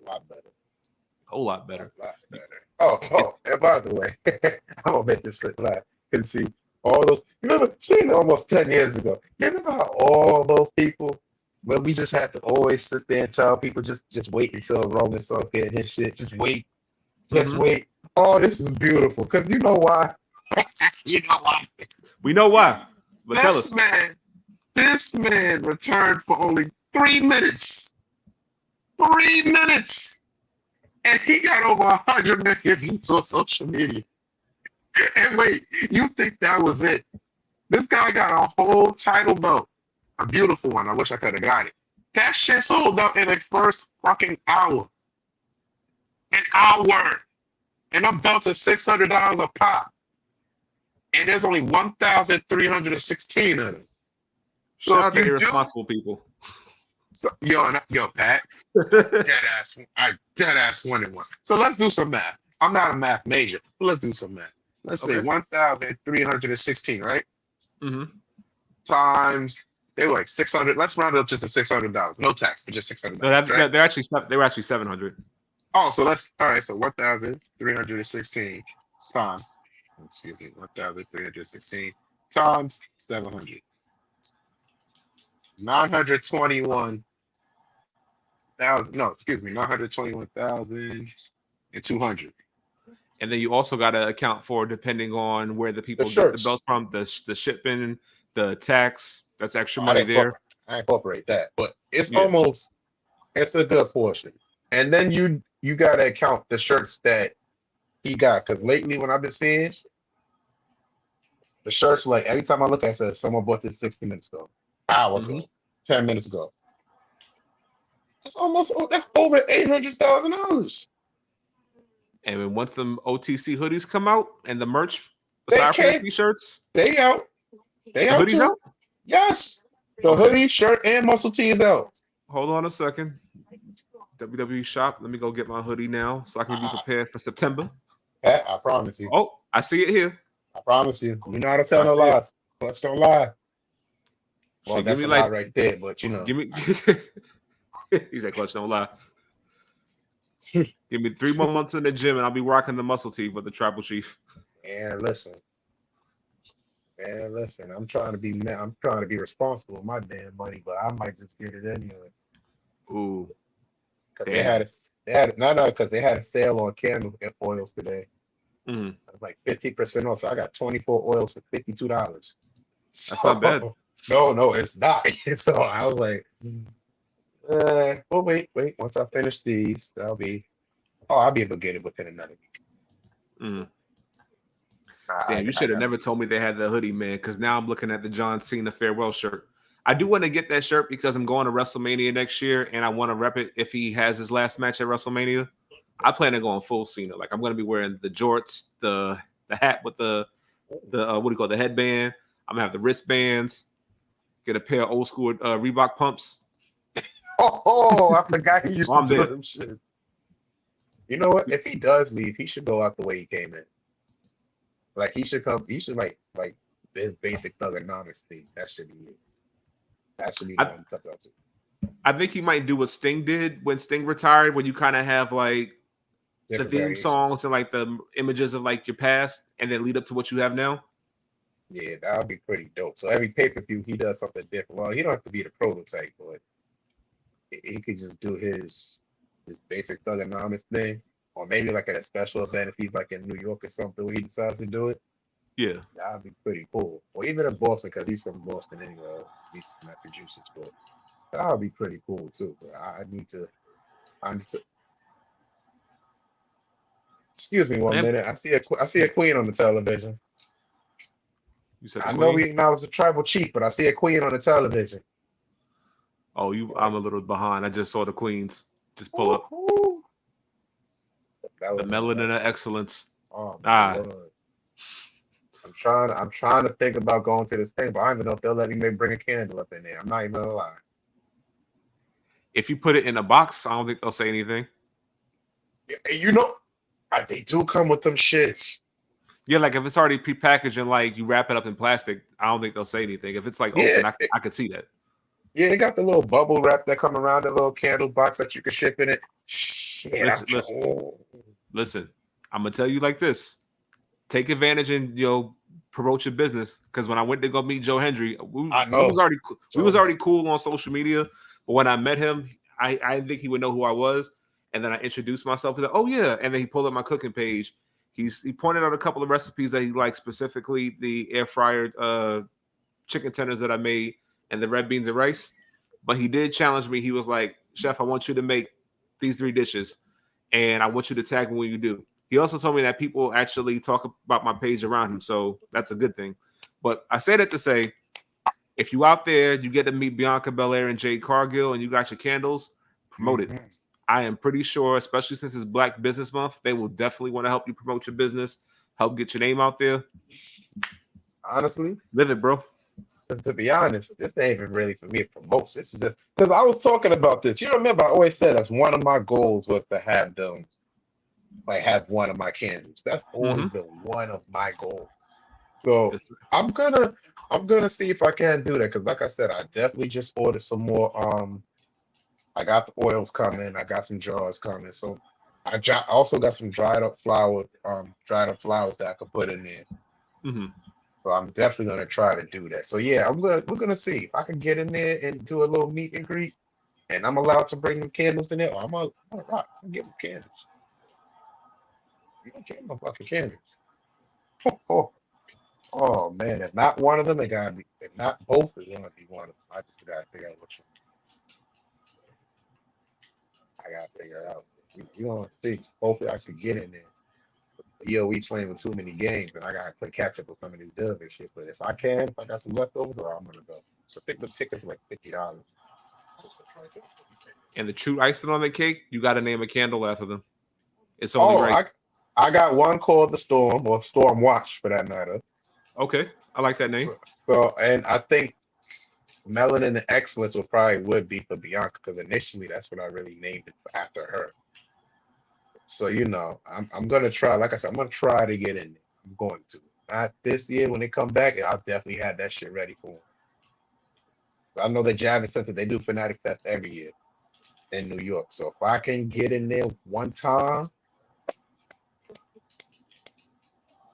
A lot better. A whole lot better. A lot better. And by the way, I'm gonna make this look live. And see all those. Remember, it's been almost 10 years ago. You remember how all those people, where we just had to always sit there and tell people just wait until Roman starts getting his shit. Just wait. Just wait. Oh, this is beautiful. Because you know why? You know why? We know why. But tell us. This man returned for only 3 minutes. 3 minutes. And he got over 100 million views on social media. And wait, you think that was it? This guy got a whole title belt. A beautiful one. I wish I could have got it. That shit sold out in the first fucking hour. An hour. And them belts are $600 a pop. And there's only 1,316 of them. Shout out to irresponsible people. So, yo, Pat. I dead ass wanted one. So let's do some math. I'm not a math major, but let's do some math. Let's say 1,316, right? Mm-hmm. Times they were like 600. Let's round it up just to $600. No tax, but just $600. No, right? they were actually 700. Oh, so all right. So 1,316 times. Excuse me, 1,316 times 700. 921,000. No, excuse me, 921,200. And then you also got to account for, depending on where the people get the belts from, the shipping, the tax. That's extra money there. I incorporate that, but it's it's a good portion. And then you got to account the shirts that he got, because lately when I've been seeing the shirts, like every time I look, I said someone bought this 60 minutes ago, hour ago, 10 minutes ago. That's over $800,000. And then once the OTC hoodies come out and the merch, aside from the t-shirts, they out. They out. Hoodies out? Yes. The hoodie, shirt, and muscle tee is out. Hold on a second. WWE shop. Let me go get my hoodie now so I can be prepared for September. Pat, I promise you. Oh, I see it here. I promise you. You know how to tell no lies. Let's don't lie. Well, that's a lie right there, but you know. Give me. He's like, clutch, don't lie. Give me 3 more months in the gym and I'll be rocking the muscle tee for the tribal chief. And listen, Man, listen, I'm trying to be responsible with my damn money, but I might just get it anyway. Ooh, Cause damn. no, because they had a sale on candle oils today. Mm, It was like 50% off. So I got 24 oils for $52. that's not bad. So no, it's not. So I was like, well, wait. Once I finish these, I'll be able to get it within another week. Mm. I, Damn, you I should have got never to. told me they had the hoodie, man. Because now I'm looking at the John Cena farewell shirt. I do want to get that shirt because I'm going to WrestleMania next year, and I want to rep it if he has his last match at WrestleMania. I plan on going full Cena. Like I'm going to be wearing the jorts, the hat with the what do you call it, the headband. I'm gonna have the wristbands. Get a pair of old school Reebok pumps. Oh, I forgot he used Oh, to I'm do there. them shit. You know what? If he does leave, he should go out the way he came in. Like he should come. He should like his basic thugonomics thing. That should be it. That should be the I, one he comes out to. I think he might do what Sting did when Sting retired, when you kind of have like the Different theme variations. songs and like the images of like your past, and then lead up to what you have now. Yeah, that would be pretty dope. So every pay-per-view, he does something different. Well, he don't have to be the prototype, but he could just do his basic thugonomics thing, or maybe like at a special event if he's like in New York or something where he decides to do it. Yeah. That would be pretty cool. Or even in Boston, because he's from Boston anyway, he's Massachusetts, but that would be pretty cool too. But I need to. Excuse me one Man, minute. I see a queen on the television. you said the I know queen. we acknowledge the tribal chief, but I see a queen on the television. Oh, you. Like, I'm a little behind. I just saw the queens. Just pull up woohoo! The the melanin of melanin of excellence. excellence. Oh my Ah, lord. I'm trying to think about going to this thing, but I don't even know if they'll let me maybe bring a candle up in there. I'm not even gonna lie. if you put it in a box, I don't think they'll say anything. You know, they do come with them shits. Yeah, like if it's already prepackaged and like you wrap it up in plastic, I don't think they'll say anything. If it's like Yeah, open, I could see that. yeah, they got the little bubble wrap that come around the little candle box that you can ship in it. Shit, I'm Listen, trying. listen, listen. I'm gonna tell you like this: take advantage and promote your business. Because when I went to go meet Joe Hendry, I we was know. already we was Told me. already cool on social media. But when I met him, I didn't think he would know who I was. And then I introduced myself. He's like, "Oh yeah," and then he pulled up my cooking page. He pointed out a couple of recipes that he liked, specifically the air fryer chicken tenders that I made and the red beans and rice. But he did challenge me. He was like, "Chef, I want you to make these 3 dishes, and I want you to tag me when you do." He also told me that people actually talk about my page around him, so that's a good thing. But I say that to say, if you out there, you get to meet Bianca Belair and Jade Cargill, and you got your candles, promote it. Mhm. I am pretty sure, especially since it's Black Business Month, they will definitely want to help you promote your business, help get your name out there. Honestly, Live it, bro. to be honest, this ain't even really for me to promote. This is just because I was talking about this. You remember I always said that's one of my goals was to have them like have one of my candles. That's Mm-hmm. always been one of my goals. So Yes, I'm gonna I'm gonna see if I can do that because like I said, I definitely just ordered some more. I got the oils coming. I got some jars coming. So also got some dried up flowers that I could put in there. mm-hmm. So I'm definitely gonna try to do that. So yeah, we're gonna see if I can get in there and do a little meet and greet, and I'm allowed to bring them candles in there. Or I'm get them candles. I'm gonna get them fucking candles. Oh, oh man, if not one of them, it gotta be. If not both, it's gonna be one of them. I just gotta figure out which one. I gotta figure it out. We gonna see. Hopefully, I should get in there. We playing with too many games, and I gotta play catch up with some of these dubs and shit. But if I got some leftovers, or I'm gonna go. So I think the tickets are like $50. And the true icing on the cake, you got to name a candle after them. It's only Oh, right. I got one called the Storm or Storm Watch for that matter. Okay, I like that name. So, and I think Melanin and Excellence would be for Bianca because initially that's what I really named it after her. So I'm gonna try. Like I said, I'm gonna try to get in there. I'm going to. Not this year when they come back. I'll definitely have that shit ready for them. I know the Javits Center they do Fanatic Fest every year in New York. So if I can get in there one time,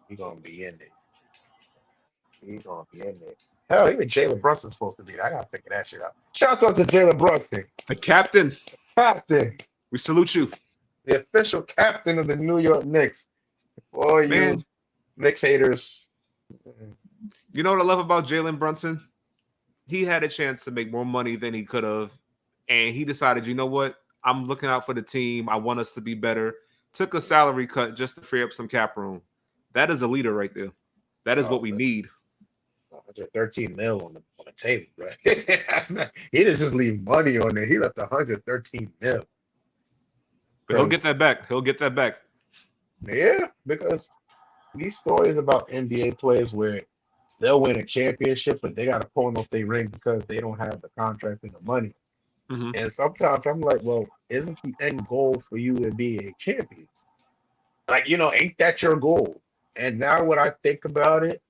we're gonna be in there. He's gonna be in there. Hell, even Jalen Brunson's supposed to be there. I gotta figure that shit out. Shout out to Jalen Brunson, The captain, captain, we salute you, the official captain of the New York Knicks. For you man. Knicks haters. You know what I love about Jalen Brunson? He had a chance to make more money than he could have, and he decided, you know what? I'm looking out for the team. I want us to be better. Took a salary cut just to free up some cap room. That is a leader right there. That is what Oh, we listen, need. 113 mil on the table, right? That's not. He didn't just leave money on there. He left 113 mil. But he'll get Because that back. He'll get that back. yeah, because these stories about NBA players where they'll win a championship, but they got to pawn off their ring because they don't have the contract and the money. Mm-hmm. And sometimes I'm like, well, isn't the end goal for you to be a champion? Like, ain't that your goal? And now when I think about it,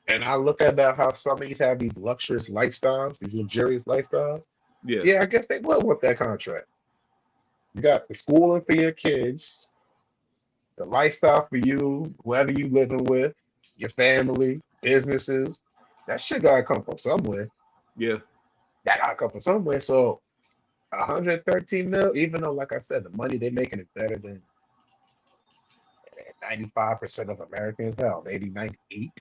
and I look about how some of these have these luxurious lifestyles, these luxurious lifestyles, Yeah. yeah, I guess they will want that contract. You got the schooling for your kids, the lifestyle for you, whoever you living with, your family, businesses. That shit gotta come from somewhere. Yeah. That gotta come from somewhere. So 113 mil, even though, like I said, the money they're making is better than 95% of Americans. Hell, maybe 98%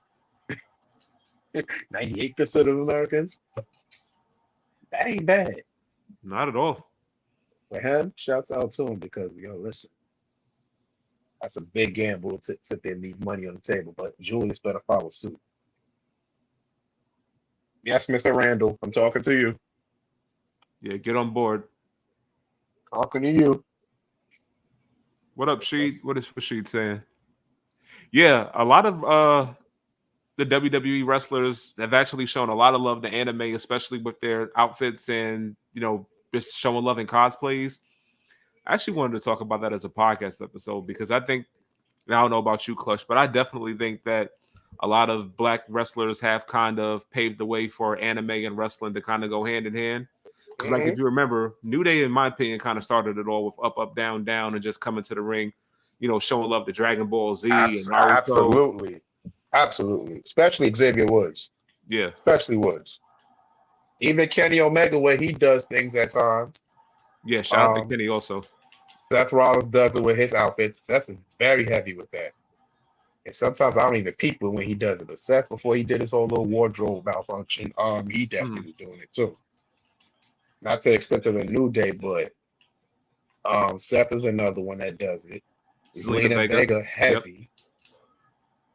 of Americans. That ain't bad. Not at all. For him, shouts out to him because, listen, that's a big gamble to sit there and leave money on the table. But Julius better follow suit. Yes, Mr. Randall, I'm talking to you. Yeah, get on board. Talking to you. What up, Sheed? What is Sheed saying? Yeah, a lot of the WWE wrestlers have actually shown a lot of love to anime, especially with their outfits and just showing love in cosplays. I actually wanted to talk about that as a podcast episode because I think, and I don't know about you, Clutch, but I definitely think that a lot of black wrestlers have kind of paved the way for anime and wrestling to kind of go hand in hand. Because, like, if you remember, New Day, in my opinion, kind of started it all with up, up, down, down, and just coming to the ring, showing love to Dragon Ball Z and Naruto. Absolutely. Absolutely. Especially Xavier Woods. Yeah. Especially Woods. Even Kenny Omega, where he does things at times. Yeah, shout out to Kenny also. Seth Rollins does it with his outfits. Seth is very heavy with that. And sometimes I don't even peep when he does it. But Seth, before he did his whole little wardrobe malfunction, he definitely was doing it too. Not to the extent of the New Day, but Seth is another one that does it. Zelina Vega heavy.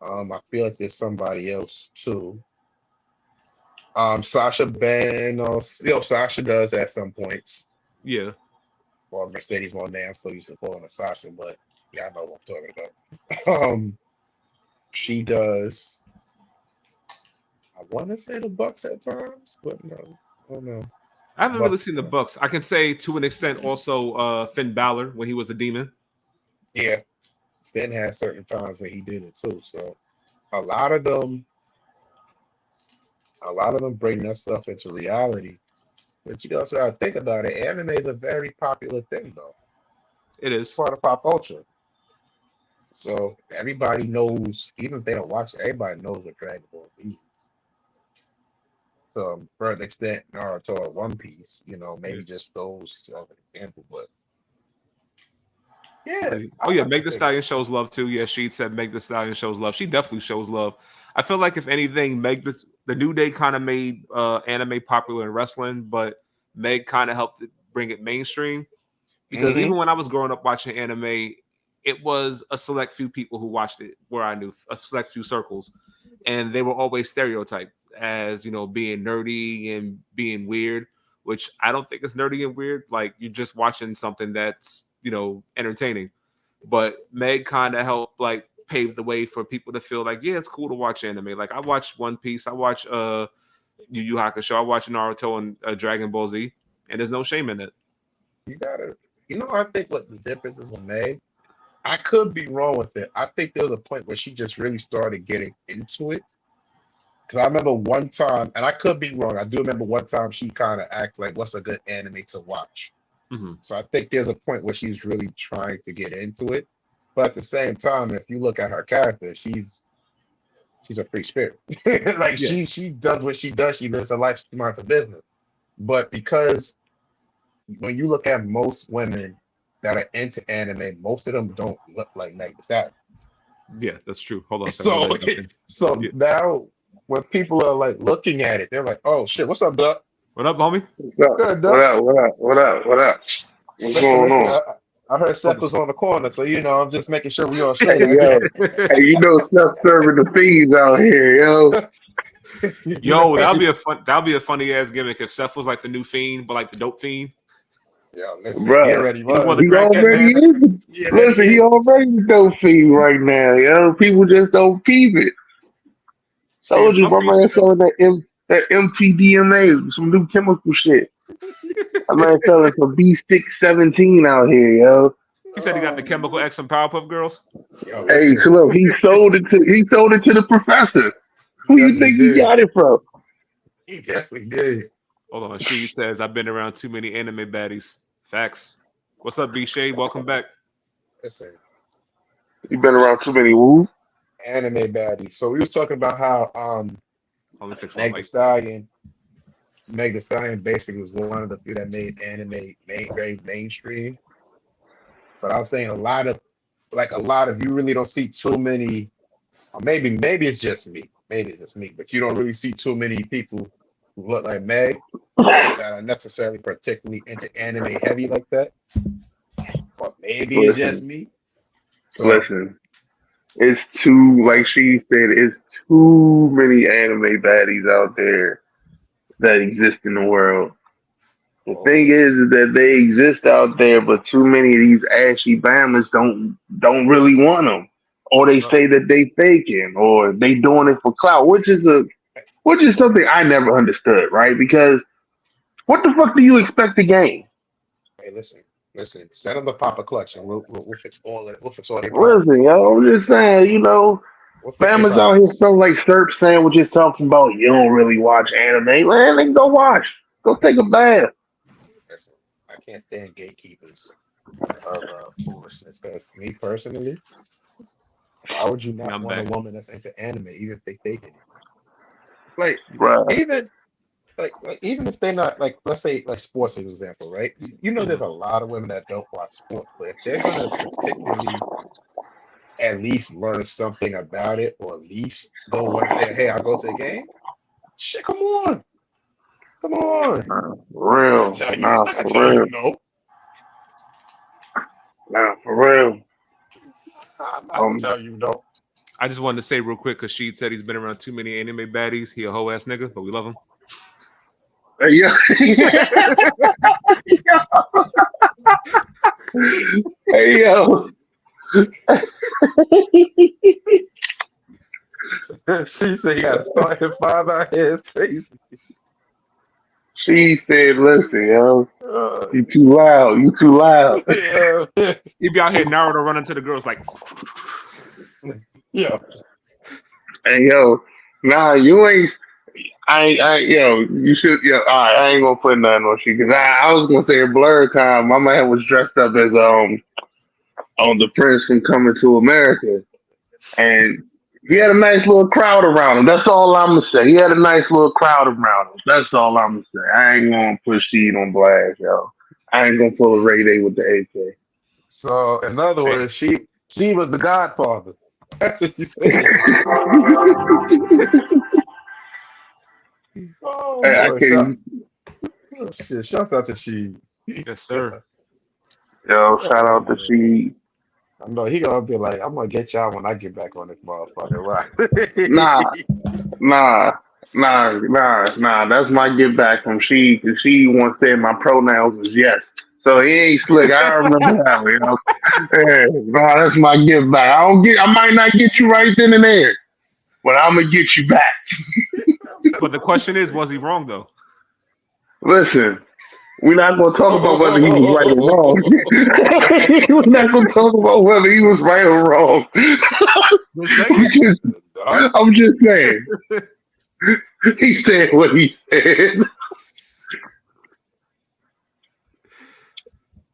Yep. I feel like there's somebody else too. Sasha Sasha does at some points. Yeah. Well, Mercedes Moné, I'm still used to calling her Sasha, but yeah, I know what I'm talking about. She does. I want to say the Bucks at times, but no, I don't know. I haven't really seen the Bucks. I can say to an extent also Finn Balor when he was the Demon. Yeah, Finn had certain times where he did it too. So a lot of them bring that stuff into reality. But so I think about it, anime is a very popular thing though. It is part of pop culture. So everybody knows, even if they don't watch it, everybody knows what Dragon Ball Z is. To a further extent, Naruto or One Piece, maybe just those as an example, but yeah. Oh yeah, Meg Thee Stallion shows love too. Yeah, she said Meg Thee Stallion shows love. She definitely shows love. I feel like if anything, the New Day kind of made anime popular in wrestling, but Meg kind of helped bring it mainstream. Because even when I was growing up watching anime, it was a select few people who watched it where I knew, a select few circles, and they were always stereotyped as being nerdy and being weird, which I don't think is nerdy and weird. Like, you're just watching something that's entertaining. But Meg kind of helped like pave the way for people to feel like, yeah, it's cool to watch anime. Like, I watch One Piece, I watch Yu Yu Hakusho, I watch Naruto and Dragon Ball Z, and there's no shame in it. You gotta, I think what the difference is with Meg. I could be wrong with it. I think there was a point where she just really started getting into it. Because I remember one time, and I could be wrong, I do remember one time she kind of asked, like, what's a good anime to watch? Mm-hmm. So I think there's a point where she's really trying to get into it. But at the same time, if you look at her character, she's she's a free spirit. Like Yeah. she does what she does. She lives her life. She minds her business. But because when you look at most women that are into anime, most of them don't look like Meg Thee Stallion. Yeah, that's true. Hold on a second. I'm So, gonna let you jump in. so Yeah. now when people are like looking at it, they're like, "Oh shit, what's up, Duck? What up, homie? What's up? Good, What Duck." up? What up? What up? What up? What's Listen, going listen. on? I heard Hold Seth was on the corner, so I'm just making sure we all straight, Hey, man. yo. Hey, you know, self-serving the fiends out here, yo. You know, Yo, that'll be a funny ass gimmick if Seth was like the new fiend, but like the dope fiend. yo, listen, he Bruh, already He wore was. the he crackhead already mask. is. He already Listen, he is. already dope fiend right now, yo. People just don't peep it. See, Told you, my my thing man still. selling that MTDMA, some new chemical shit. My man selling some B617 out here, yo. He said he got the Oh, chemical X from Powerpuff Girls. yo, Hey, listen, so look, he sold it to the professor. he Who you definitely think he did. got it from? He definitely did. Hold on. She says I've been around too many anime baddies. Facts. What's up, B Shade? Welcome back. Listen, He been around too many woos. anime baddie. So we was talking about how Let me fix my Meg Thee mic. Stallion, Meg Thee Stallion basically was one of the few that made anime very mainstream. But I was saying a lot of you really don't see too many. Or maybe it's just me. Maybe it's just me. But you don't really see too many people who look like Meg that are necessarily particularly into anime heavy like that. Or maybe it's just Listen, me. So listen. It's too, like she said, it's too many anime baddies out there that exist in the world. The oh, thing is that they exist out there, but too many of these ashy bammers don't really want them, or they Uh, say that they faking, or they doing it for clout, which is something I never understood, right? Because what the fuck do you expect to gain? hey, listen. Send them the Papa Clutch, and we'll fix all it. We'll fix all their Listen, problems. yo, I'm just saying, you know, We'll fix their Bama's out problems. here selling like syrup sandwiches, talking about you don't really watch anime. Man, then go watch. Go take a bath. Listen, I can't stand gatekeepers of foolishness. Because me personally, why would you yeah, not I'm want a back. woman that's into anime, even if they fake it? Like Bruh. even like even if they're not like, let's say like sports as an example, right? You know, Mhm. there's a lot of women that don't watch sports, but if they're gonna particularly at least learn something about it, or at least go want to say, hey, I'll go to the game. Shit, come on. For I'm not gonna real. tell you. I'm Nah, not gonna for tell you real. no. Nah, for real. I'm not gonna Um, tell you no. I just wanted to say real quick because she said he's been around too many anime baddies. He a hoe ass nigga, but we love him. yeah. Hey, yo. She said he got to start at 5 out here. It's crazy. She said, listen, yo, Uh, you too loud. You too loud. yeah, He be out here Naruto running to the girls like, yeah. Hey, yo. Nah, you ain't. Yo, you should, yo, all right, I ain't gonna put nothing on you because I was gonna say a blur time. My man was dressed up as on the Prince from Coming to America, and he had a nice little crowd around him. That's all I'm gonna say. He had a nice little crowd around him. That's all I'm gonna say. I ain't gonna put Sheed on blast, yo. I ain't gonna pull a Ray Day with the AK. So in other hey, words, she was the godfather. That's what you said. Oh Hey, I boy, can't even. oh, shit. Shouts out to she. yes sir. Yo, shout Oh out to man. Sheed. I know he gonna be like, I'm gonna get y'all when I get back on this motherfucker, right? Nah, nah, nah. That's my get back from she, because she once said my pronouns was yes. So he ain't slick. I remember that one, you know. Yeah, nah, that's my give back. I might not get you right then and there, but I'm gonna get you back. But the question is, was he wrong though? Listen, we're not gonna talk about whether he was right or wrong. We're not gonna talk about whether he was right or wrong. Just saying. I'm just saying. He said what he said.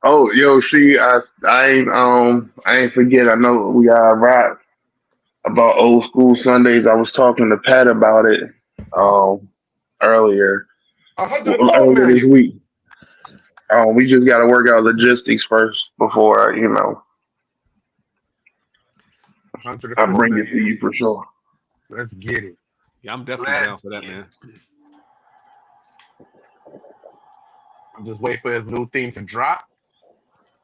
Oh, yo, I ain't forget. I know we rap. about old school Sundays. I was talking to Pat about it um earlier 104 earlier this million. week. We just got to work out logistics first before I 104 bring it to million. you for sure. Let's get it. Yeah, I'm definitely down Let's for that, get it. man. I'm just waiting for his new theme to drop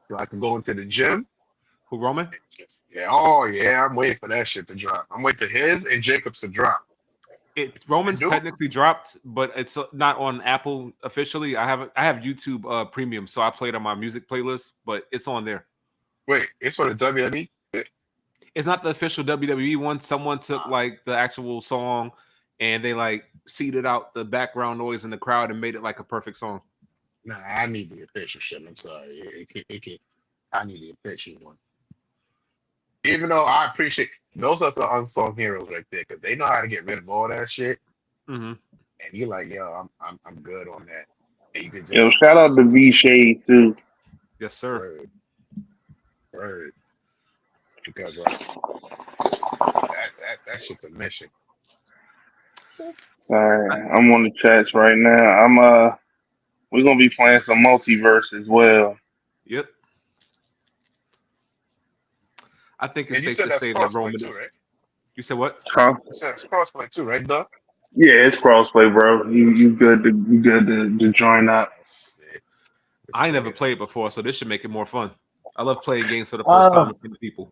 so I can go into the gym. Who, Roman? Yeah, oh yeah, I'm waiting for that shit to drop. I'm waiting for his and Jacobs to drop. Roman's Dude, technically dropped, but it's not on Apple officially. I have YouTube Premium, so I play it on my music playlist, but it's on there. wait, it's for the WWE? It's not the official WWE one. Someone took like the actual song and they like seeded out the background noise in the crowd and made it like a perfect song. Nah, I need the official shit. I'm sorry. I need the official one. Even though I appreciate those are the unsung heroes right there, because they know how to get rid of all that shit. Mm-hmm. And you're like, yo, I'm good on that. And you can Yo, just shout out to listen to V Shade too. Yes, sir. word. Because that shit's a mission. Alright, I'm on the chats right now. We're gonna be playing some multiverse as well. Yep. I think it's And you safe said to that's say that crossplay Roman too, is. right? You said what? Huh? You said it's crossplay too, right, Doug? Yeah, it's crossplay, bro. You good to join up. Shit. I ain't Let's never get it. played before, so this should make it more fun. I love playing games for the first Uh, time with people.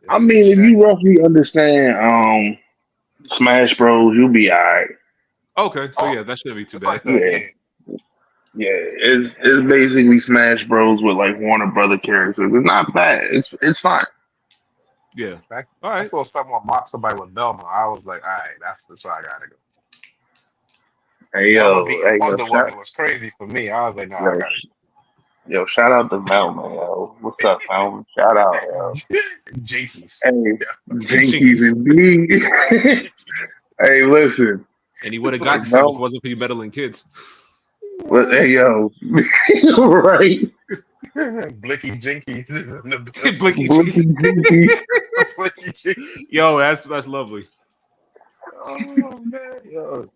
I mean, if you roughly understand Smash Bros, you'll be alright. Okay, so Oh, yeah, that shouldn't be too it's bad. like that, Yeah, yeah. yeah. It's basically Smash Bros with like Warner Brother characters. It's not bad. It's fine. Yeah. All I right. saw someone mock somebody with Velma. I was like, all right, that's where I gotta go. Velma being Hey yo, Wonder Woman was crazy for me. I was like, nah, I yo, gotta yo, shout out to Velma, yo. What's up, Velma? Shout out, yo. go. Jinkies. Hey, Jinkies Jinkies. indeed. Hey, listen. And he would have It's got like, some if No, it wasn't for you meddling kids. hey, yo. Right. Blicky Jinkies is in the Blinky building. Blinky Jinkies. Jinkies. Blicky Jinkies. Yo, that's lovely. Oh man, yo.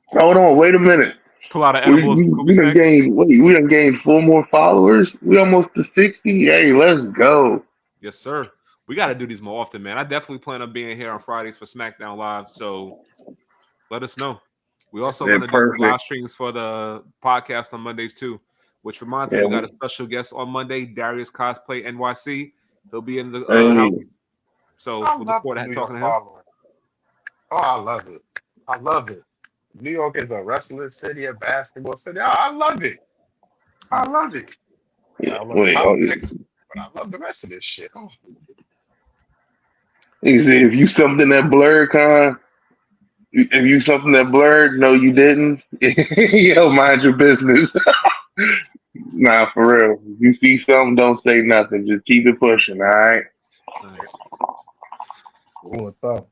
Hold on, wait a minute. Pull out an We, edible as a we, Scooby we done snack. gained, wait, we done gained 4 more followers. We almost to 60. Hey, let's go. Yes, sir. We got to do these more often, man. I definitely plan on being here on Fridays for Smackdown Live. So let us know. We also Yeah, going to do some live perfect. streams for the podcast on Mondays too. Which reminds me, Yeah, we got a special guest on Monday, Darius Cosplay NYC. He'll be in the hey, house. So I we'll look love forward the to New talking York to him. following. Oh, I love it. I love it. New York is a wrestling city, a basketball city. I love it. I love it. I yeah, don't love the wait. Oh, politics, but I love the rest of this shit. Oh, he said, if you something that blurred, if you something that blurred, no, you didn't. Yo, mind your business. Nah, for real. If you see something, don't say nothing. Just keep it pushing, all right? Nice. rule of thumb.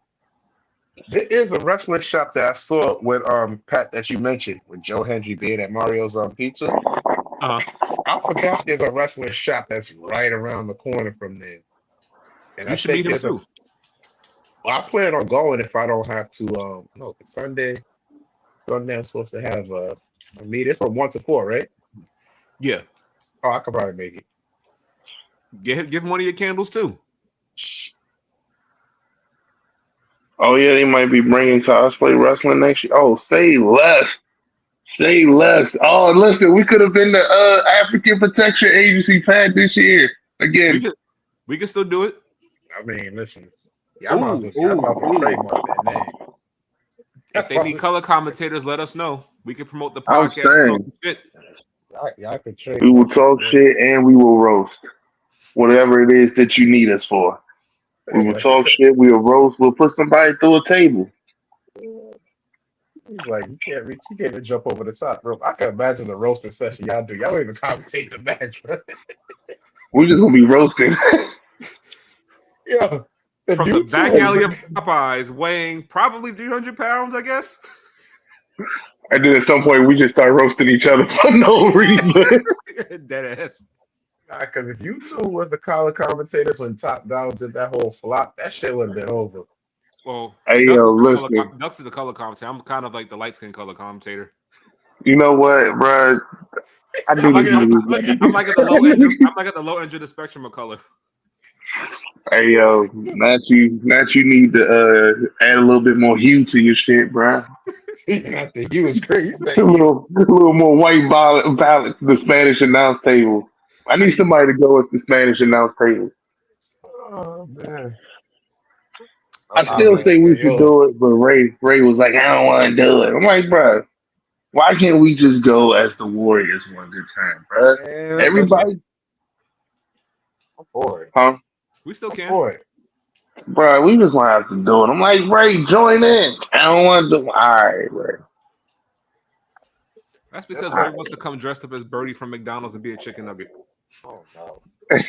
There is a wrestling shop that I saw with Pat that you mentioned with Joe Hendry being at Mario's Pizza. Uh-huh. I forgot there's a wrestling shop that's right around the corner from there. And You I should meet think him there's a too. well, I plan on going if I don't have to no, it's Sunday. Sunday I'm supposed to have a meet. It's from 1 to 4, right? Yeah. Oh, I could probably make it. Give him one of your candles too. Shh. Oh, yeah, they might be bringing cosplay wrestling next year. Oh, say less. Say less. Oh, listen, we could have been the African Protection Agency Pat this year. We Again, can still do it. I mean, listen. Ooh, Y'all might ooh, as well ooh. trademark that name. If they need color commentators, let us know. We can promote the I'm podcast and talk saying some shit. Y'all could we will trademark talk that shit and we will roast whatever it is that you need us for. We will name. talk shit. We will roast. We'll put somebody through a table. He's like, you can't reach, you can't even jump over the top rope. I can imagine the roasting session y'all do. Y'all don't even commentate the match, bro. We're just gonna be roasting. Yeah. If From the you two back was alley of the Popeyes, weighing probably 300 pounds, I guess. And then at some point, we just start roasting each other for no reason. Dead ass. because if you two was the color commentators when Top Down did that whole flop, that shit would have been over. Well, Hey Ducks yo, is the color. listen. Ducks is the color commentator. I'm kind of like the light skin color commentator. You know what, bro? I I'm knew like this I'm, nigga I'm was like at the low end. I'm like at the low end of the spectrum of color. Hey yo, not you need to add a little bit more hue to your shit, bro. I think you was crazy. A You. little more white balance to the Spanish announce table. I need Hey, somebody to go with the Spanish announce table. Oh man. I I still mean, say we hey, should yo, do it, but Ray was like, I don't want to do it. I'm like, bro, why can't we just go as the Warriors one good time, bro? man, we still can. Everybody, I'm for it. huh? We still I'm can. for it. Bro, we just want to have to do it. I'm like, Ray, join in. I don't want to do. All right, Ray. That's That's because All Ray not. wants to come dressed up as Birdie from McDonald's and be a chicken nugget. Oh no. right.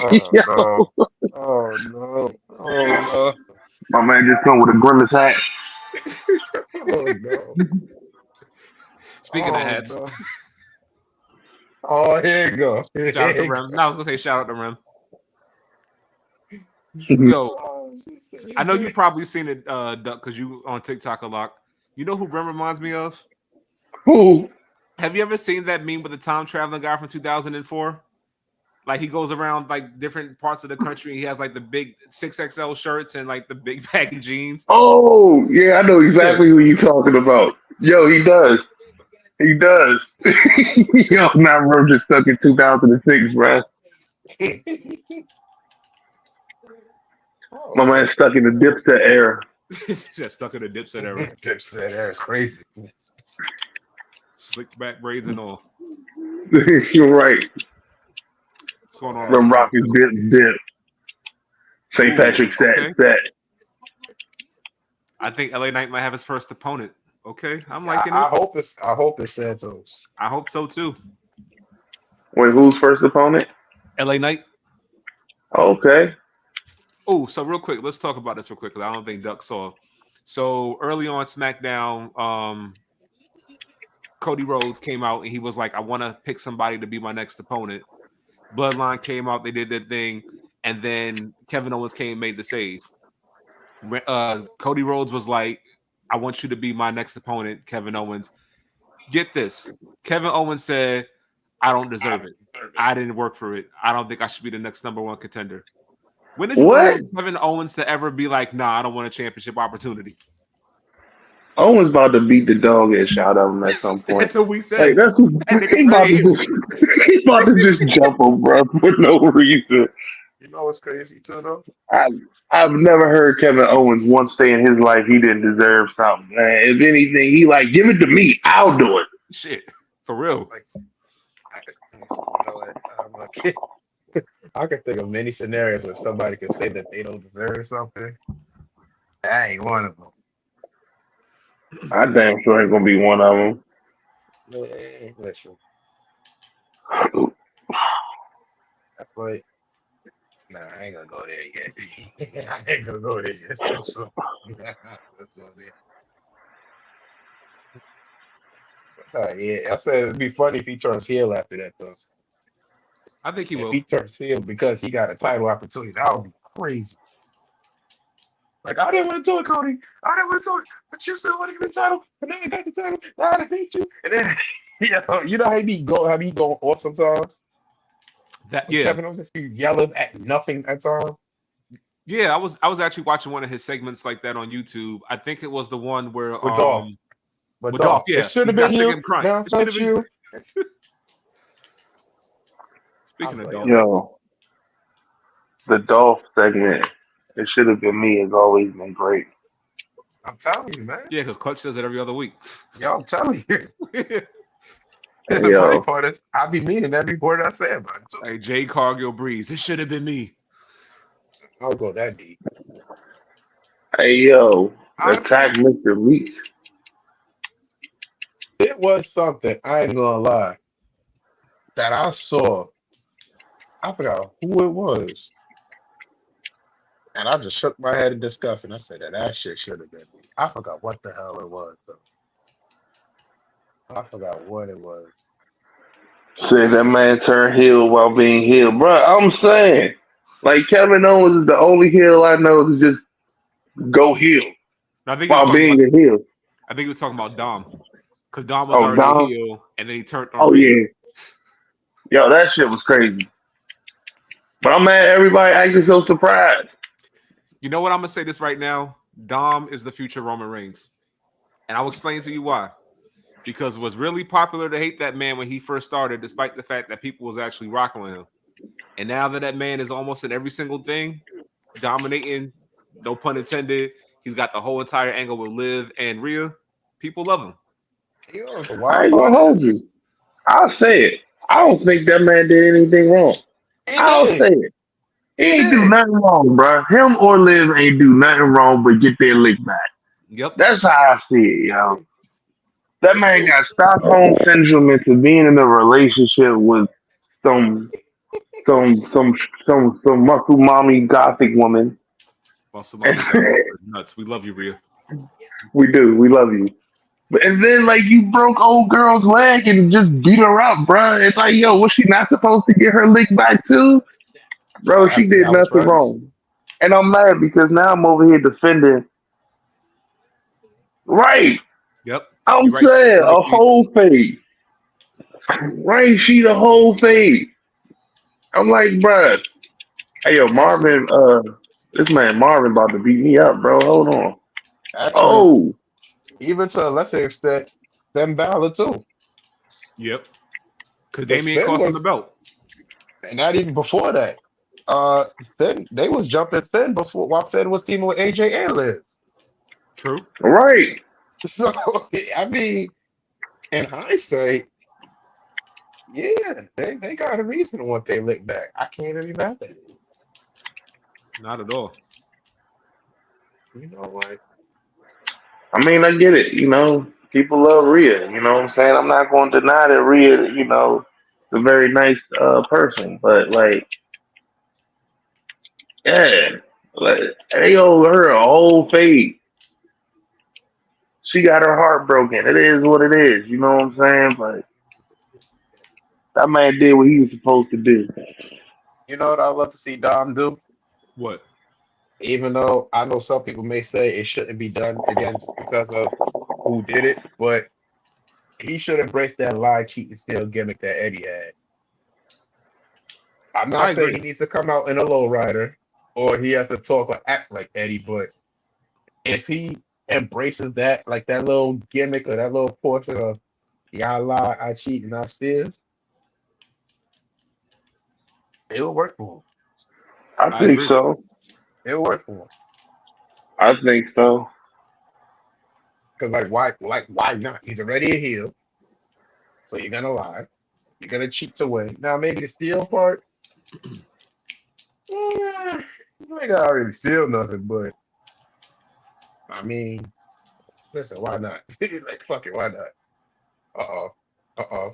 Oh no. Oh no. Yo, Oh no. Oh no. my man just come with a grimace hat. Oh no. Speaking of Oh hats, no. Oh, here you go. shout out to Here you Rem. No, go. I was gonna say shout out to Rem. Yo, Oh, she said I he know you did. probably seen it, Duck, because you on TikTok a lot. You know who Rem reminds me of? Who? Have you ever seen that meme with the time traveling guy from 2004? Like he goes around like different parts of the country. He has like the big 6XL shirts and like the big baggy jeans. Oh, yeah, I know Yeah. exactly who you talking about. Yo, he does. He does. Yo, now Rome just stuck in 2006, bro. Oh, My man stuck in the Dipset era. Just stuck in a dipset era, Dipset, that's crazy. slicked back braids and all. You're right. What's going on, Them Smack? Rockets dip. St. Ooh, Patrick okay. set. I think LA Knight might have his first opponent. Okay, I'm I, liking I it. hope it's I hope it's Santos. I hope so too. Wait, who's first opponent? LA Knight. Okay. Oh, so real quick, let's talk about this real quickly. I don't think Duck saw. So early on SmackDown, Cody Rhodes came out and he was like, I want to pick somebody to be my next opponent. Bloodline came out, they did their thing, and then Kevin Owens came and made the save. Cody Rhodes was like, I want you to be my next opponent, Kevin Owens. Get this. Kevin Owens said, I don't deserve it. I didn't work for it. I don't think I should be the next number one contender. When did you What? know Kevin Owens to ever be like, nah, I don't want a championship opportunity? Owen's about to beat the dog ish out of him at some point. That's what we Like said. that's That nigga's he about right to here. just he about to just jump him, bro, for no reason. You know what's crazy too though? I I've never heard Kevin Owens once say in his life he didn't deserve something. Man, if anything, he like give it to me. I'll do it. Shit. For It's real. like you know what? I'm like, I can think of many scenarios where somebody can say that they don't deserve something. That ain't one of them. I damn sure ain't gonna be one of them. Man, listen, that's like, nah, I ain't gonna go there yet. I ain't gonna go there yet. So, let's go there. Yeah, I said it'd be funny if he turns heel after that, though. I think he If will. he turns heel because he got a title opportunity, that would be crazy. Like, I didn't want to do it, Cody. I didn't want to do it, but you still want to get the title, and now I got the title. Now I hate you. And then, you know how he go off sometimes. That When yeah. Kevin Owens just be yelling at nothing at times. Yeah, I was actually watching one of his segments like that on YouTube. I think it was the one where With Dolph. But with Dolph, Dolph, it yeah. should He have got been sick you. and crying. Now It it's should have not been you. I speaking was of like, Dolph. yo, Yo, the Dolph segment. It should have been me. Has always been great. I'm telling you, man. Yeah, because Clutch says it every other week. Yo, I'm telling you. Hey, The funny yo, part is, I be meaning every word I say about it, too. Like Jay Cargill Breeze. It should have been me. I'll go that deep. hey, yo, Honestly, attack Mr. Leach. it was something, I ain't gonna lie, that I saw. I forgot who it was. And I just shook my head in disgust and I said that shit should have been me. I forgot what the hell it was, though. I forgot what it was. Said that man turned heel while being heel, bro. I'm saying, like Kevin Owens is the only heel I know to just go heel I think he was while talking about. being a heel. I think he was talking about Dom, because Dom was Oh, already a Dom. heel, and then he turned on Oh Rhea. yeah, yo, that shit was crazy. But I'm mad everybody acting so surprised. You know what? I'm gonna say this right now. Dom is the future Roman Reigns, and I'll explain to you why. Because it was really popular to hate that man when he first started, despite the fact that people was actually rocking with him. And now that that man is almost in every single thing, dominating, no pun intended, he's got the whole entire angle with Liv and Rhea. People love him. You know what the I wild ain't part gonna hold is? you. I'll say it. I don't think that man did anything wrong. He I'll say did. it. He He ain't do did. nothing wrong, bro. Him or Liv ain't do nothing wrong but get their lick back. Yep. That's how I see it, yo. That man got Stockholm syndrome into being in a relationship with some some muscle mommy gothic woman. Well, Salami got nuts. We love you, Rhea. We do. We love you. And then like you broke old girl's leg and just beat her up, bro. It's like, yo, was she not supposed to get her lick back too? Bro, she After did y'all was nothing friends. wrong. And I'm mad because now I'm over here defending. Right. Yep. I'm You're right. saying You're right, a Pete. whole fade. Right, she the whole fade. I'm like, bruh. Hey yo, Actually, Marvin, this man Marvin about to beat me up, bro. Hold on. actually, Oh, even to a lesser extent, Finn Balor too. Yep. Because Because Damien Finn cost him the was, belt. and not even before that. Finn, they was jumping Finn before while Finn was teaming with AJ and Liv. True. right. So I mean, in hindsight, yeah, they got a reason to want they lick back. I can't even be mad at it. Not at all. You know what? I mean, I get it. People love Rhea. You know what I'm saying? I'm not going to deny that Rhea, is a very nice person. But like, yeah, like they owe her a whole fade. She got her heart broken. It is what it is. You know what I'm saying? But that man did what he was supposed to do. You know what I'd love to see Dom do? What? Even though I know some people may say it shouldn't be done again just because of who did it, but he should embrace that lie, cheat, and steal gimmick that Eddie had. I'm I not saying agree. he needs to come out in a lowrider or he has to talk or act like Eddie, but if he embraces that, like that little gimmick or that little portion of yeah, I lie, I cheat, and I steal, it will work for him. I I think agree. so. It will work for him. I think so. Because why not? He's already a heel, so you're gonna lie, you're gonna cheat to win. Now maybe the steal part, yeah, you ain't gotta really steal nothing, but I mean, listen, why not? Like fuck it, why not? Uh-oh. Uh-oh.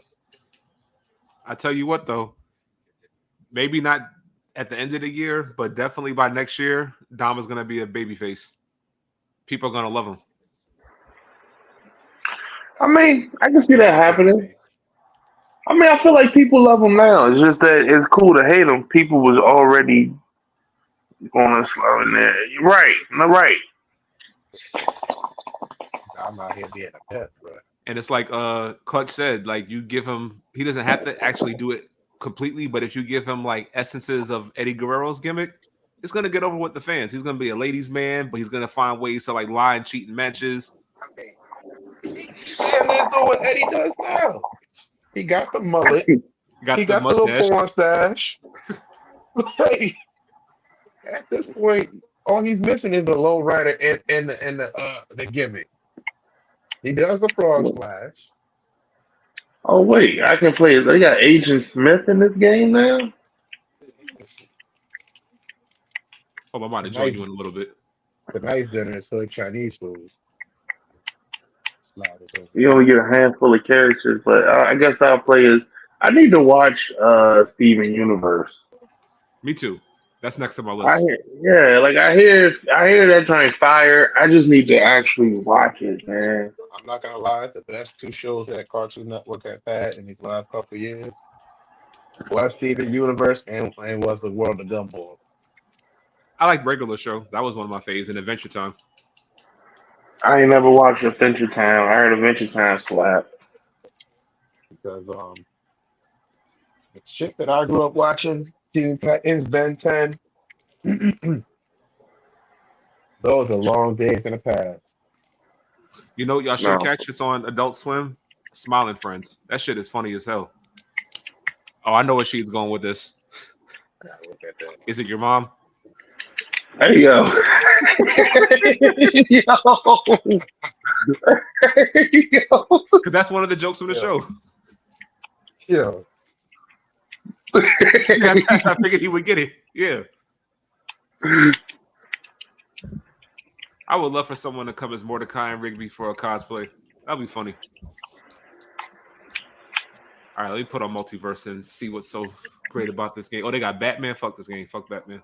I tell you what, though, maybe not at the end of the year, but definitely by next year, Dom is going to be a babyface. People are going to love him. I mean, I can see Yeah, that that's safe to happening. say. I mean, I feel like people love him now. It's just that it's cool to hate him. People was already going to slow in there. You're right. No, right. I'm out here being a pet, bro. And it's like Clutch said, like you give him, he doesn't have to actually do it completely, but if you give him like essences of Eddie Guerrero's gimmick, it's gonna get over with the fans. He's gonna be a ladies' man, but he's gonna find ways to like lie and cheat in matches. I mean, he damn near doing what Eddie does now. He got the mullet. He Got the got the little mustache. porn stash. Like, at this point, all he's missing is the low rider and the gimmick. He does the frog splash. Oh wait, I can play. They got Agent Smith in this game now. Oh, I'm about to join Tonight, you in a little bit. tonight's dinner is hood Chinese food. Slide it over You only get a handful of characters, but I guess I'll play as. I need to watch Steven Universe. Me too. That's next on my I list. hear, yeah, like I hear that trying fire. I just need to actually watch it, man. I'm not gonna lie, the best two shows that Cartoon Network has had in these last couple of years was Steven Universe and was the World of Gumball. I like Regular Show. That was one of my faves. And Adventure Time. I ain't never watched Adventure Time. I heard Adventure Time slap. because it's shit that I grew up watching. Teen Titans, Ben 10. Those are long days in the past. You know, y'all should No. catch it's on Adult Swim. Smiling Friends. That shit is funny as hell. Oh, I know where she's going with this. I gotta look at that. Is it your mom? Hey yo. Yo. Yo. Because that's one of the jokes from the show. Yo, I figured he would get it. Yeah. I would love for someone to come as Mordecai and Rigby for a cosplay. That'd be funny. All right, let me put on Multiverse and see what's so great about this game. Oh, they got Batman. Fuck this game. Fuck Batman.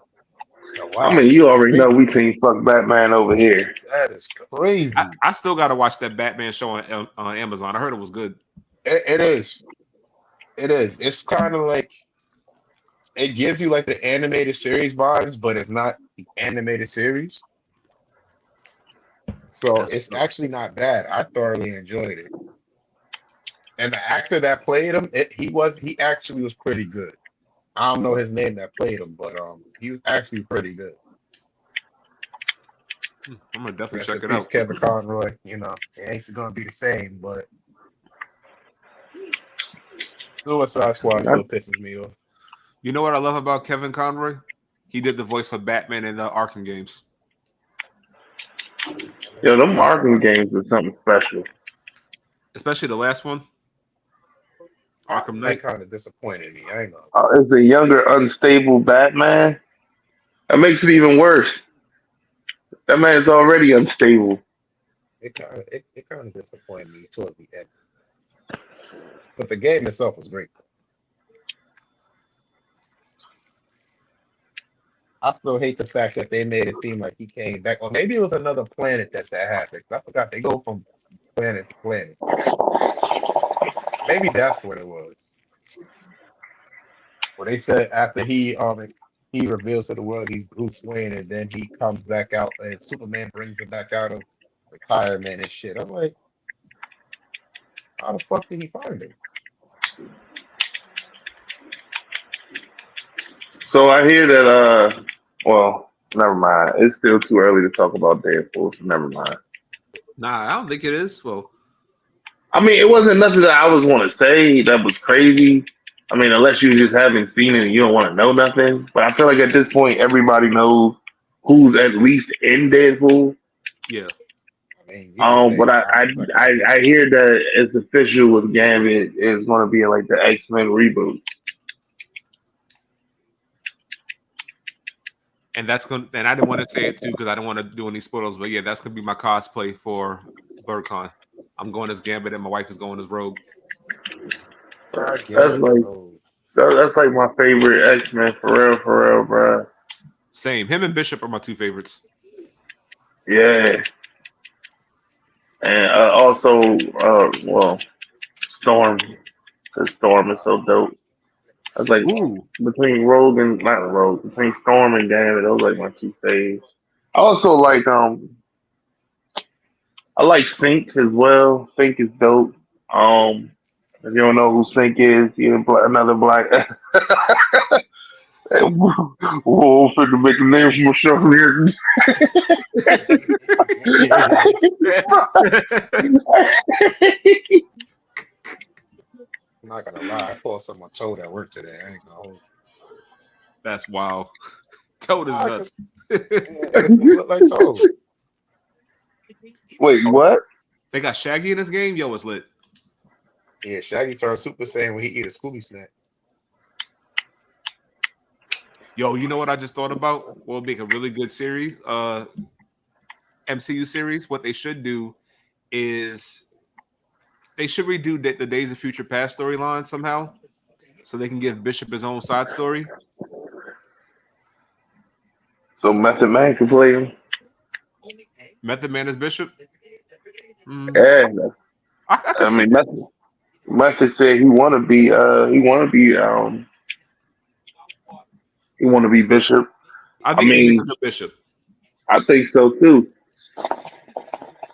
wow. I mean, you already know we team fuck Batman over here. That is crazy. I still got to watch that Batman show on Amazon. I heard it was good. It is. It is. It's kind of like it gives you like the animated series vibes, but it's not the animated series. So That's it's dope. actually not bad. I thoroughly enjoyed it. And the actor that played him, he actually was pretty good. I don't know his name that played him, but he was actually pretty good. I'm gonna definitely Rest check in it peace, out. Kevin Conroy. You know, it ain't gonna be the same, but Suicide Squad still pisses me off. You know what I love about Kevin Conroy? He did the voice for Batman in the Arkham games. Yo, them Arkham games are something special. Especially the last one. Arkham That Knight. kind of disappointed me. I ain't know. It's a younger, unstable Batman. That makes it even worse. That man's already unstable. It kind of disappointed me towards the end. But the game itself was great. I still hate the fact that they made it seem like he came back. Or maybe it was another planet that happened. I forgot they go from planet to planet. Maybe that's what it was. Well, they said after he reveals to the world he's Bruce Wayne, and then he comes back out, and Superman brings him back out of retirement and shit. I'm like, how the fuck did he find him? So I hear that, well, never mind. It's still too early to talk about Deadpool, so never mind. Nah, I don't think it is. Well, I mean, it wasn't nothing that I was want to say that was crazy. I mean, unless you just haven't seen it and you don't want to know nothing. But I feel like at this point, everybody knows who's at least in Deadpool. yeah. I mean, you can say But it. I hear that it's official with Gambit is going to be like the X-Men reboot. And that's going to, and I didn't want to say it too because I don't want to do any spoilers, but yeah, that's going to be my cosplay for BirdCon. I'm going as Gambit and my wife is going as Rogue. That's like my favorite X-Men for real, bro. Same. Him and Bishop are my two favorites. Yeah. And also, well, Storm. Because Storm is so dope. That's like between Rogue and not Rogue, between Storm and Gambit, those are like my two faves. I also like I like Sync as well. Sync is dope. If you don't know who Sync is, you're another black. Whoa, finna make a name for myself here. I'm not gonna lie, I pulled someone Toad at work today. I ain't gonna hold. That's wild. Toad is nuts. You look like Toad. Wait, what? They got Shaggy in this game? Yo, it's lit. Yeah, Shaggy turned Super Saiyan when he eat a Scooby snack. Yo, you know what I just thought about? Will make a really good series, MCU series. What they should do is they should redo the Days of Future Past storyline somehow, so they can give Bishop his own side story. So Method Man can play him. Method Man is Bishop. Yeah, I mean, Method said he want to be Bishop. I I think he mean, becomes a bishop. I think so too.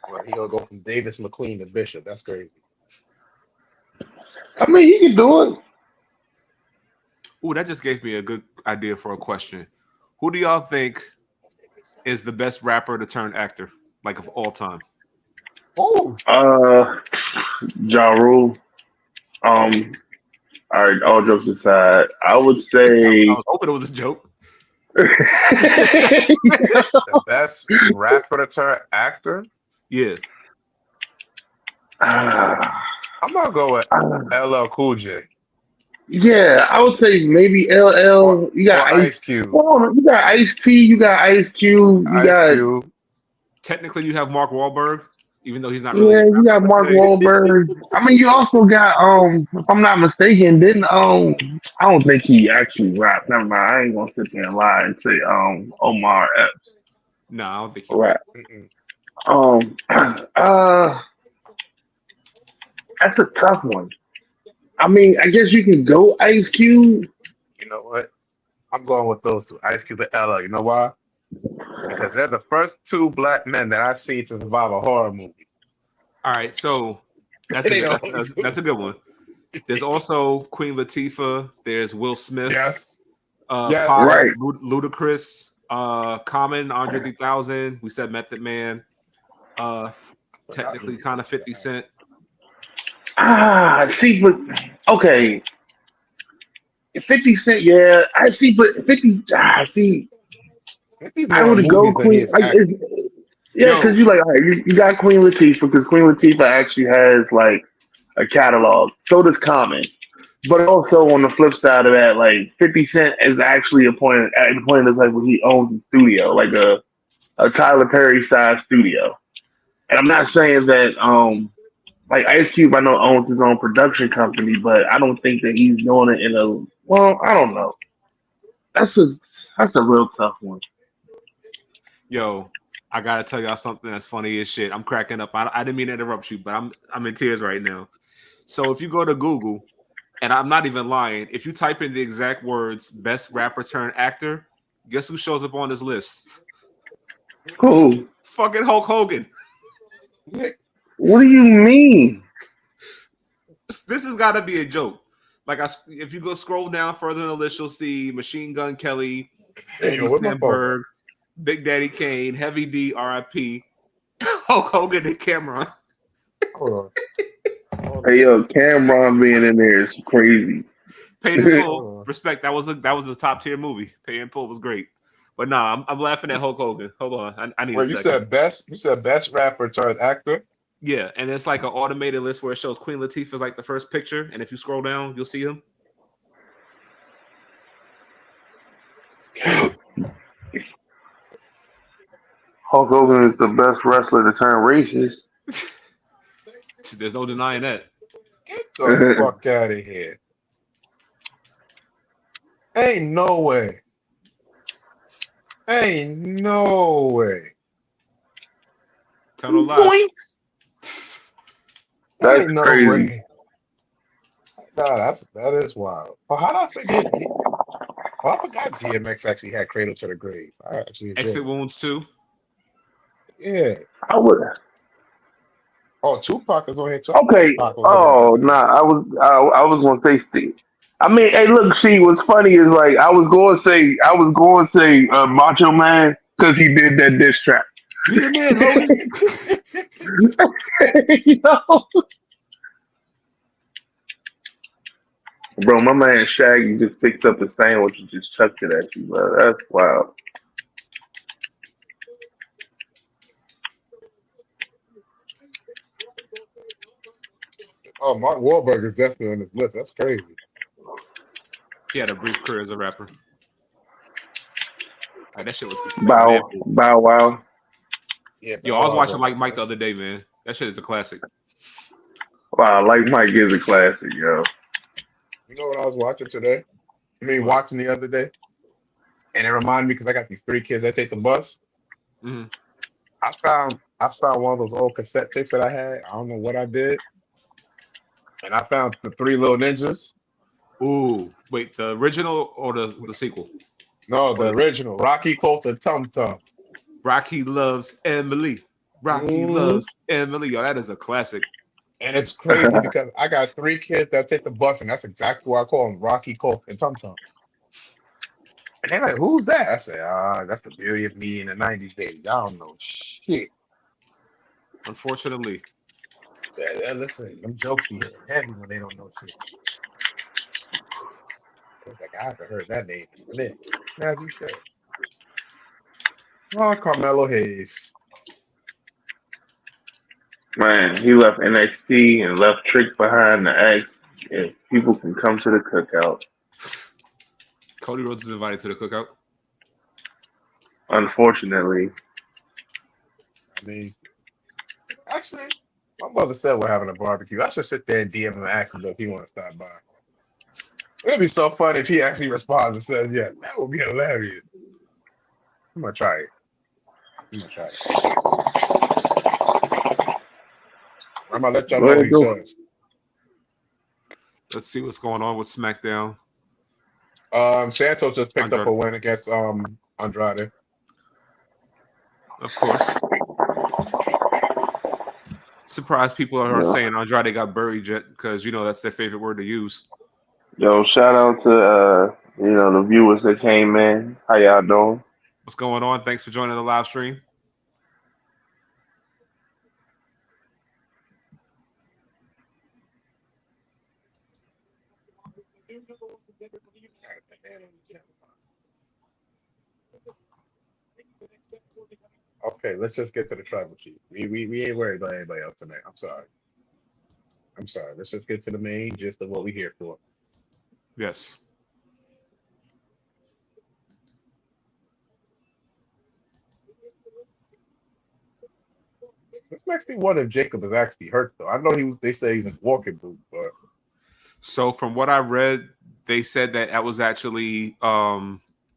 Well, he gonna go from Davis McQueen to Bishop. That's crazy. I mean, he can do it. Ooh, that just gave me a good idea for a question. Who do y'all think is the best rapper to turn actor, like of all time? Oh, Uh, Ja Rule. Um, all right, all jokes aside, I would I say, was hoping it was a joke. the best rapper to turn actor. Yeah. Ah, I'm gonna go with ah, LL Cool J yeah, I would say maybe or LL. You got or Ice. Ice Cube. Well, you got Ice T. You got Ice Cube. You Ice got Cube. Technically, you have Mark Wahlberg, even though he's not really a yeah. You rapper got per Mark se. Wahlberg. I mean, you also got if I'm not mistaken, didn't I don't think he actually rapped. Never mind. I ain't gonna sit there and lie and say Omar Epps No, I don't think he rap. rapped. Mm-mm. Uh, that's a tough one. I mean, I guess you can go Ice Cube. You know what? I'm going with those two, Ice Cube and LL. You know why? Because they're the first two black men that I've seen to survive a horror movie. All right, so that's a They good the only that's two. a good one. There's also Queen Latifah. There's Will Smith, Yes. Yes. Pac, Right. Yes. Ludacris, Common, Andre 3000. We said Method Man. Uh, Forgot technically, Luda kind of Chris. 50 Cent. See, but okay, 50 Cent. Yeah, I see, but 50. See, He's I more would go movies than he Queen. is Like, acting. yeah, because Yo, you like, all right, you got Queen Latifah because Queen Latifah actually has like a catalog. So does Common. But also on the flip side of that, like 50 Cent is actually appointed at the point is like when he owns a studio, like a Tyler Perry size studio. And I'm not saying that like Ice Cube I know owns his own production company, but I don't think that he's doing it in a well, I don't know. That's a that's a real tough one. yo, I gotta tell y'all something that's funny as shit. I'm cracking up. I didn't mean to interrupt you, but I'm in tears right now. So if you go to Google, and I'm not even lying, if you type in the exact words "best rapper turned actor," guess who shows up on this list? Cool. Fucking Hulk Hogan. What do you mean? This has got to be a joke. Like, if you go scroll down further in the list, you'll see Machine Gun Kelly, Hey, Andy yo, where my phone at? Samberg, Big Daddy Kane, Heavy D, R.I.P., Hulk Hogan, and Cameron. Hold on. Hold Hey on. yo, Cameron being in there is crazy. Paid in full. Hold on. Respect. That was a top tier movie. Paid in full was great. But nah, I'm laughing at Hulk Hogan. Hold on, I need a Wait, second. you said best rapper turned actor? Yeah, and it's like an automated list where it shows Queen Latifah is like the first picture, and if you scroll down, you'll see him. Hulk Hogan is the best wrestler to turn racist. There's no denying that. Get the fuck out of here. Ain't no way. Ain't no way. Tell no lies. Zoinks! That's Ain't no crazy. way. Nah, that is wild. Oh, how did I forget? Oh, I forgot DMX actually had Cradle to the Grave. I actually enjoyed Exit it. wounds too. Yeah. I would Oh, Tupac is on here too. okay. Tupac was looking at Oh that. nah, I was gonna say Steve. I mean, hey, look, see, what's funny is like I was going to say Macho Man because he did that diss track. Be the man, Hogan. You know? Bro, my man Shaggy just picked up a sandwich and just chucked it at you, bro. That's wild. Oh, Mark Wahlberg is definitely on this list. That's crazy. He had a brief career as a rapper. That shit was mad Bow, cool. bow, wow. Yeah, Yo, I was Bow Wow's watching on Like this Mike the list. other day, man. That shit is a classic. Wow, like Mike is a classic, yo. You know what I was watching today? I mean, What? watching the other day, and it reminded me because I got these three kids that take the bus. Mhm. I found one of those old cassette tapes that I had. I don't know what I did, and I found the Three Little Ninjas. Ooh, wait, the original or the sequel? No, Or the original Rocky Colt and Tum Tum. Rocky loves Emily. Rocky Mm. loves Emily. Yo, that is a classic. And it's crazy because I got 3 kids that take the bus, and that's exactly why I call them Rocky Colt and Tum Tum. And they're like, "Who's that?" I say, that's the beauty of me in the '90s, baby. Y'all don't know shit. Unfortunately, Listen, them jokes be hitting heavy when they don't know shit. It's like I haven't heard that name in a minute. As you should. Oh, Carmelo Hayes. Man, he left NXT and left Trick behind the X. If people can come to the cookout. Cody Rhodes is invited to the cookout. Unfortunately, I mean, actually, my mother said we're having a barbecue. I should sit there and DM him and ask him if he want to stop by. It'd be so funny if he actually responds and says, "Yeah, that would be hilarious." I'm gonna try it. I'm gonna try it. I'm gonna let y'all go know what ahead, he do. says. Let's see what's going on with SmackDown. Santos just picked up a Andrade. win against Andrade. Of course. Surprised people are Yeah. saying Andrade got buried yet because that's their favorite word to use. Yo, shout out to the viewers that came in. How y'all doing? What's going on? Thanks for joining the live stream. Okay, let's just get to the tribal chief. We ain't worried about anybody else tonight. I'm sorry. I'm sorry. Let's just get to the main gist of what we're here for. Yes. This makes me wonder if Jacob is actually hurt though. I know he was. They say he's in walking boot, but So from what I read, they said that was actually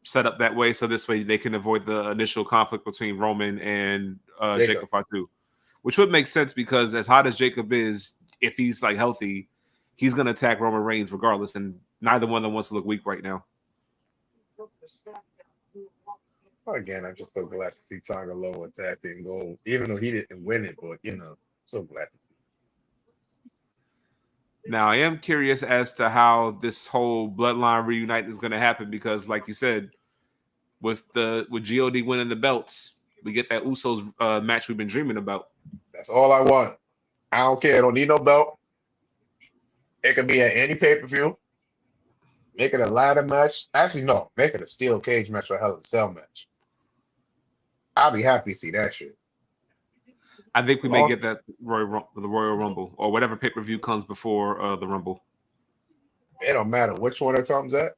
set up that way, so this way they can avoid the initial conflict between Roman and Jacob. Jacob Fatu, which would make sense because as hot as Jacob is, if he's like healthy, he's gonna attack Roman Reigns regardless, and neither one of them wants to look weak right now. Again, I'm just so glad to see Tonga Loa attacking gold, even though he didn't win it. But so glad to see. Now I am curious as to how this whole bloodline reunite is going to happen because, like you said, with God winning the belts, we get that Usos match we've been dreaming about. That's all I want. I don't care. I don't need no belt. It could be at any pay-per-view. Make it a ladder match. Actually, no. Make it a steel cage match or a Hell in a Cell match. I'll be happy to see that shit. I think we may get that the Royal Rumble or whatever pay-per-view comes before the Rumble. It don't matter which one it comes at.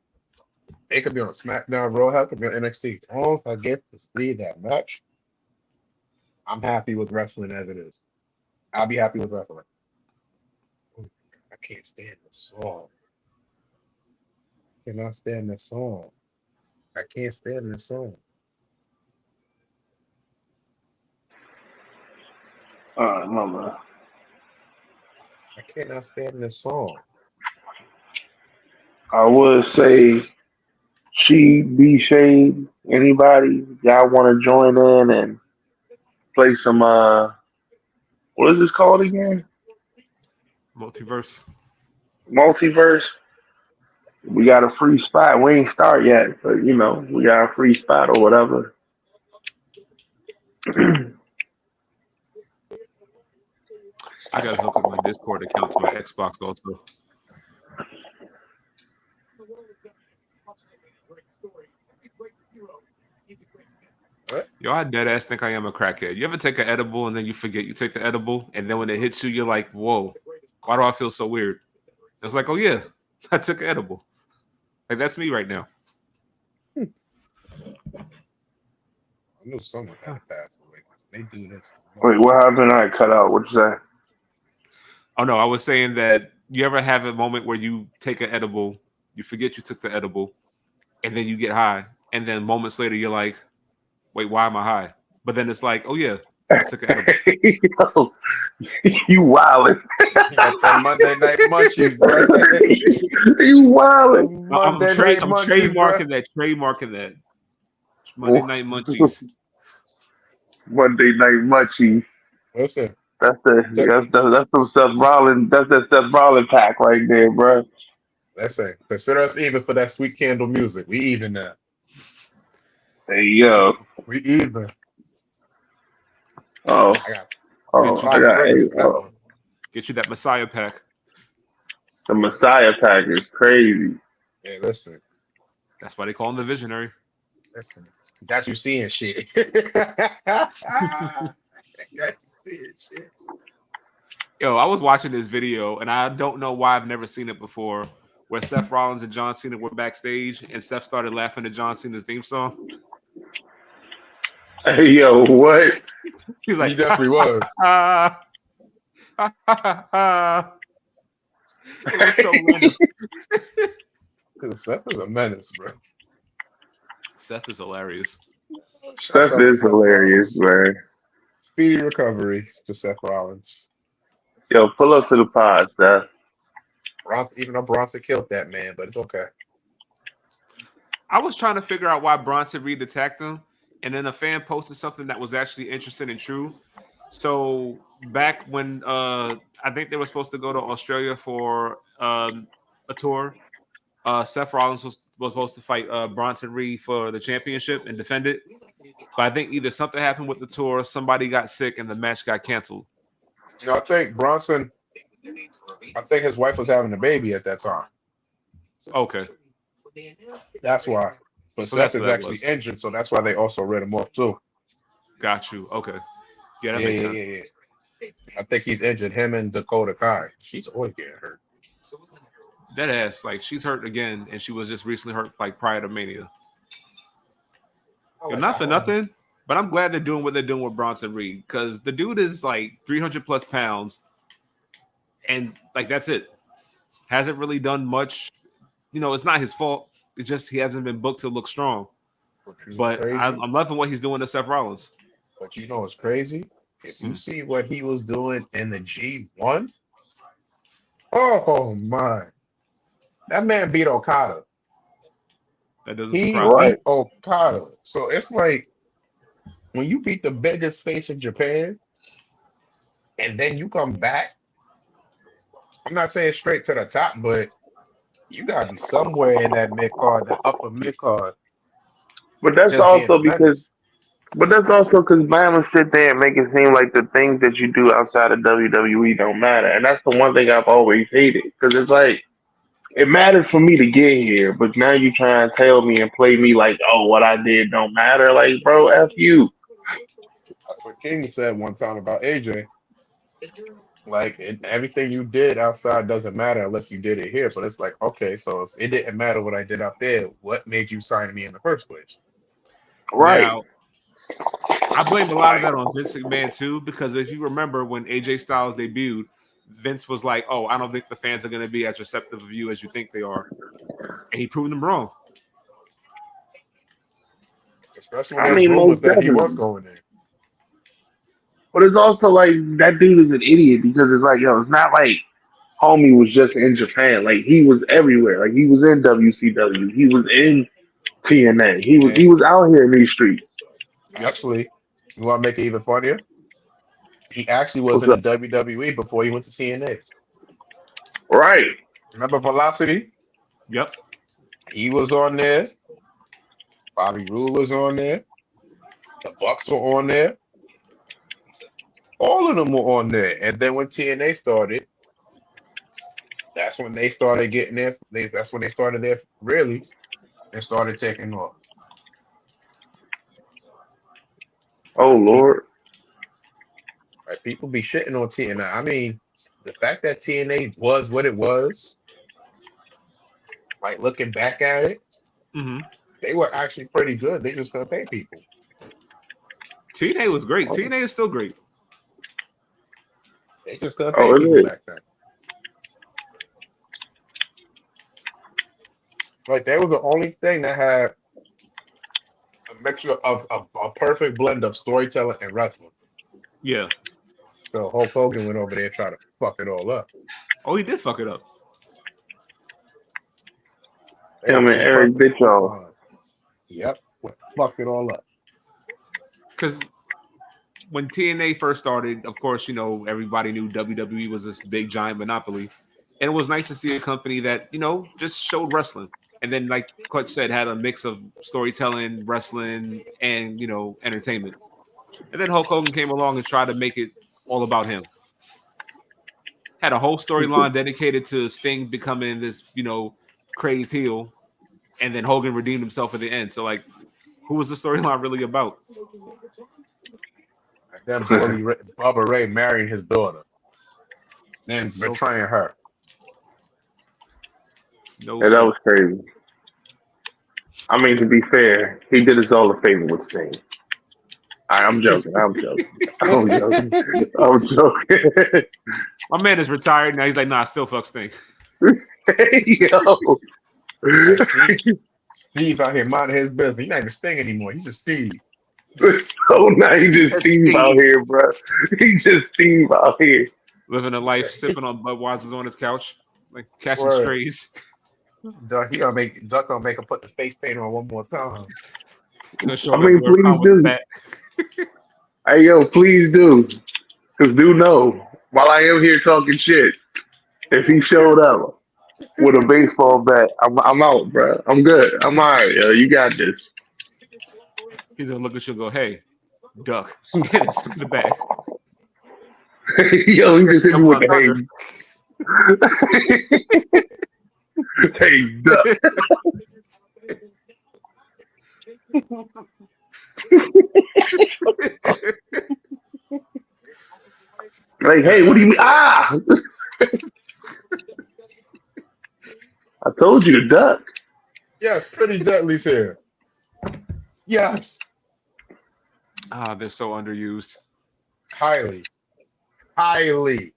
It could be on SmackDown, Raw, it could be on NXT. As long as I get to see that match, I'm happy with wrestling as it is. I'll be happy with wrestling. I can't stand this song. I cannot stand this song. I can't stand this song. Mama. I cannot stand this song. I would say she, B Shade, anybody, y'all want to join in and play some what is this called again? Multiverse. Multiverse. We got a free spot. We ain't start yet, but we got a free spot or whatever. I got to hook up my Discord account to my Xbox also. What? Yo, I dead ass think I am a crackhead. You ever take an edible and then you forget you take the edible, and then when it hits you, you're like, "Whoa, why do I feel so weird?" It's like, "Oh yeah, I took an edible." Like that's me right now. I knew someone had to pass away. They do this. Wait, what happened? I cut out. What you say? Oh no, I was saying that you ever have a moment where you take an edible, you forget you took the edible, and then you get high, and then moments later you're like, "Wait, why am I high?" But then it's like, "Oh yeah, I took an edible. Yo, you wildin'. You got that Monday night munchies, bro. You wildin'. Monday night I'm munchies, bro. trademarking that. Monday night munchies. Monday night munchies. Listen, That's th- that's some Seth Rollins. That's that Seth Rollins pack right there, bro. listen. Consider us even for that sweet candle music. We even now. Hey yo. We even. Oh, I got Get you I that five got credits for that one. get you that Messiah pack. the Messiah pack is crazy. Yeah, listen. That's why they call him the visionary. Listen. Got you seeing shit. Got you seeing shit. Yo, I was watching this video, and I don't know why I've never seen it before, where Seth Rollins and John Cena were backstage, and Seth started laughing at John Cena's theme song. Hey yo, what? He was He like, definitely was. ah, ah, ah, ah. It was so random. Because Seth is a menace, bro. Seth is hilarious. Shouts Seth out to is Seth hilarious, Rollins. man. Speedy recovery to Seth Rollins. Yo, pull up to the pod, Seth. Even though Bronson killed that man, but it's okay. I was trying to figure out why Bronson Reed attacked him, and then a fan posted something that was actually interesting and true. So back when I think they were supposed to go to Australia for a tour, Seth Rollins was supposed to fight Bronson Reed for the championship and defend it. But I think either something happened with the tour, somebody got sick, and the match got canceled. You know, I think his wife was having a baby at that time. Okay, That's why. But so Seth that's what is that actually was. injured, so that's why they also read him off too. Got you. Okay, yeah, that Yeah, makes yeah, sense. yeah, yeah. I think he's injured him and Dakota Kai. She's always getting hurt. That ass, like she's hurt again, and she was just recently hurt like prior to Mania. Yo, Like, not for nothing, but I'm glad they're doing what they're doing with Bronson Reed because the dude is like 300 plus pounds, and like that's it. Hasn't really done much. You know, it's not his fault. It's just he hasn't been booked to look strong. But you know what's But crazy? I'm loving what he's doing to Seth Rollins. But you know what's crazy? If you Mhm. see what he was doing in the G1, oh my. That man beat Okada. That doesn't He surprise me. Right. beat Okada. So it's like when you beat the biggest face in Japan and then you come back, I'm not saying straight to the top, but you gotta be somewhere in that mid card, that upper mid card, But that's just being a also because menace. Bama sit there and make it seem like the things that you do outside of WWE don't matter. And that's the one thing I've always hated. Because it's like it mattered for me to get here, but now you try and tell me and play me like, oh, what I did don't matter. Like, bro, F you. That's what King said one time about AJ. Like everything you did outside doesn't matter unless you did it here. But it's like, okay, so if it didn't matter what I did out there, what made you sign me in the first place? Right. Now, I blame a lot of Like, that on Vince McMahon too, because if you remember when AJ Styles debuted, Vince was like, "Oh, I don't think the fans are going to be as receptive of you as you think they are," and he proved them wrong. Especially when I there's mean, rumors most that he was definitely. going there. But it's also like that dude is an idiot because it's like, yo, it's not like homie was just in Japan. Like he was everywhere. Like he was in WCW. He was in TNA. And He was out here in these streets. Yep. actually, you want to make it even funnier? He actually was What's in the up? WWE before he went to TNA. Right. Remember Velocity? Yep. He was on there. Bobby Roode was on there. The Bucks were on there. All of them were on there. And then when TNA started, that's when they started getting there. That's when they started their really and started taking off. Oh People, Lord. like, people be shitting on TNA. I mean, the fact that TNA was what it was, like looking back at it, Mm-hmm. they were actually pretty good. They just couldn't pay people. TNA was great. TNA is still great. They just couldn't pay Oh, people it is. back then. Like they was the only thing that had a mixture of a perfect blend of storytelling and wrestling. Yeah. So Hulk Hogan went over there trying to fuck it all up. Oh, he did fuck it up. They Him were and two Eric perfect Bischoff. icons. Yep. Fucked it all up. Because when TNA first started, of course, everybody knew WWE was this big giant monopoly. And it was nice to see a company that, just showed wrestling. And then, like Clutch said, had a mix of storytelling, wrestling, and, entertainment. And then Hulk Hogan came along and tried to make it all about him. Had a whole storyline dedicated to Sting becoming this, crazed heel. And then Hogan redeemed himself at the end. So, like, who was the storyline really about? And then Bubba Ray marrying his daughter, then So betraying her. no Yeah, that sense. was crazy. I mean, to be fair, he did us all a favor with Sting. I'm joking. I'm joking. I'm joking. I'm joking. My man is retired now. He's like, nah, I still fuck Sting. Yo. Hey, Steve out here minding his business. He's not even Sting anymore. He's just Steve. Oh, no, he just Steve out here, bro. He just Steve out here. Living a life, sipping on Budweiser's on his couch, like catching Word. strays. Duck gonna make him put the face paint on one more time. Gonna show I up mean, everywhere please with the do. bat. Hey, yo, please do. Because do know, while I am here talking shit, if he showed up with a baseball bat, I'm out, bro. I'm good. I'm all right, yo. You got this. He's gonna look at you and go, "Hey, duck," and it's in the bat. Yo, he just hit me Come with on, the hey. Hey, duck. Like, hey, what do you mean? Ah! I told you to duck. Yes, pretty Deadly's here. Yes, They're so underused. highly. Highly.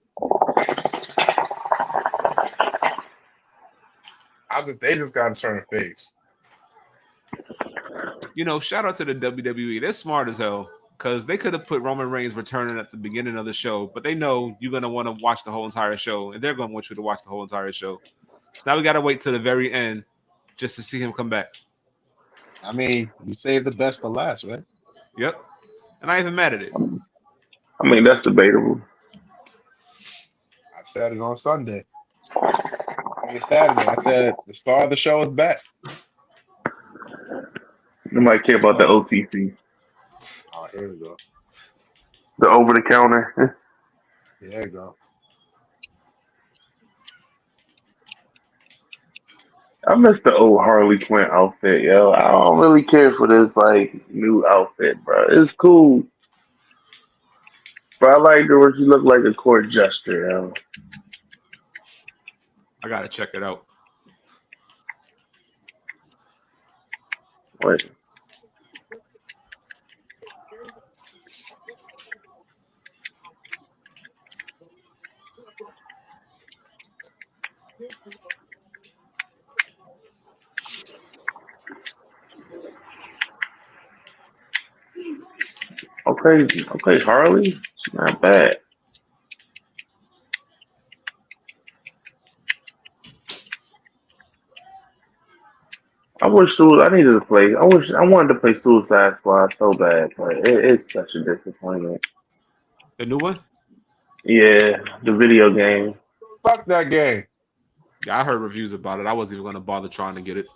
They just got a certain face. Shout out to the WWE. They're smart as hell because they could have put Roman Reigns returning at the beginning of the show, but they know you're gonna want to watch the whole entire show, and they're gonna want you to watch the whole entire show. So now we gotta wait till the very end just to see him come back. I mean, you saved the best for last, right? Yep, and I ain't even mad at it. I mean, that's debatable. I said it on Sunday. I mean, Saturday. I said the star of the show is back. Nobody care about the OTC, Oh, here we go. the over the counter. There you go. I miss the old Harley Quinn outfit, yo. I don't really care for this like new outfit, bro. It's cool, but I like the where she look like a court jester, yo. I gotta check it out. Wait. Okay, okay, Harley, she's not bad. I wish I needed to play. I wanted to play Suicide Squad so bad, but it's such a disappointment. The new one? Yeah, the video game. Fuck that game. Yeah, I heard reviews about it. I wasn't even gonna bother trying to get it.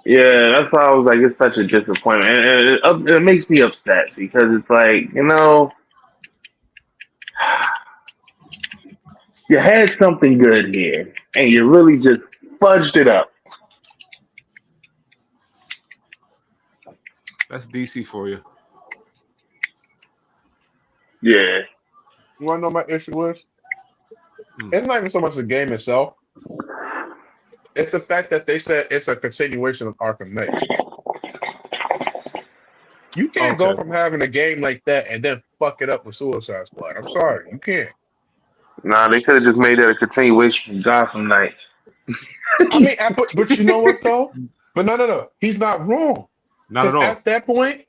Yeah, that's why I was like, it's such a disappointment, and it makes me upset because it's like you had something good here, and you really just fudged it up. That's DC for you. Yeah, You want to know my issue is? It's not even so much the game itself. It's the fact that they said it's a continuation of Arkham Knight. You can't go from having a game like that and then fuck it up with Suicide Squad. I'm sorry, you can't. nah, they could have just made that a continuation from Gotham Knights. I mean, but you know what though? But no. He's not wrong. Not at Because all. at that point,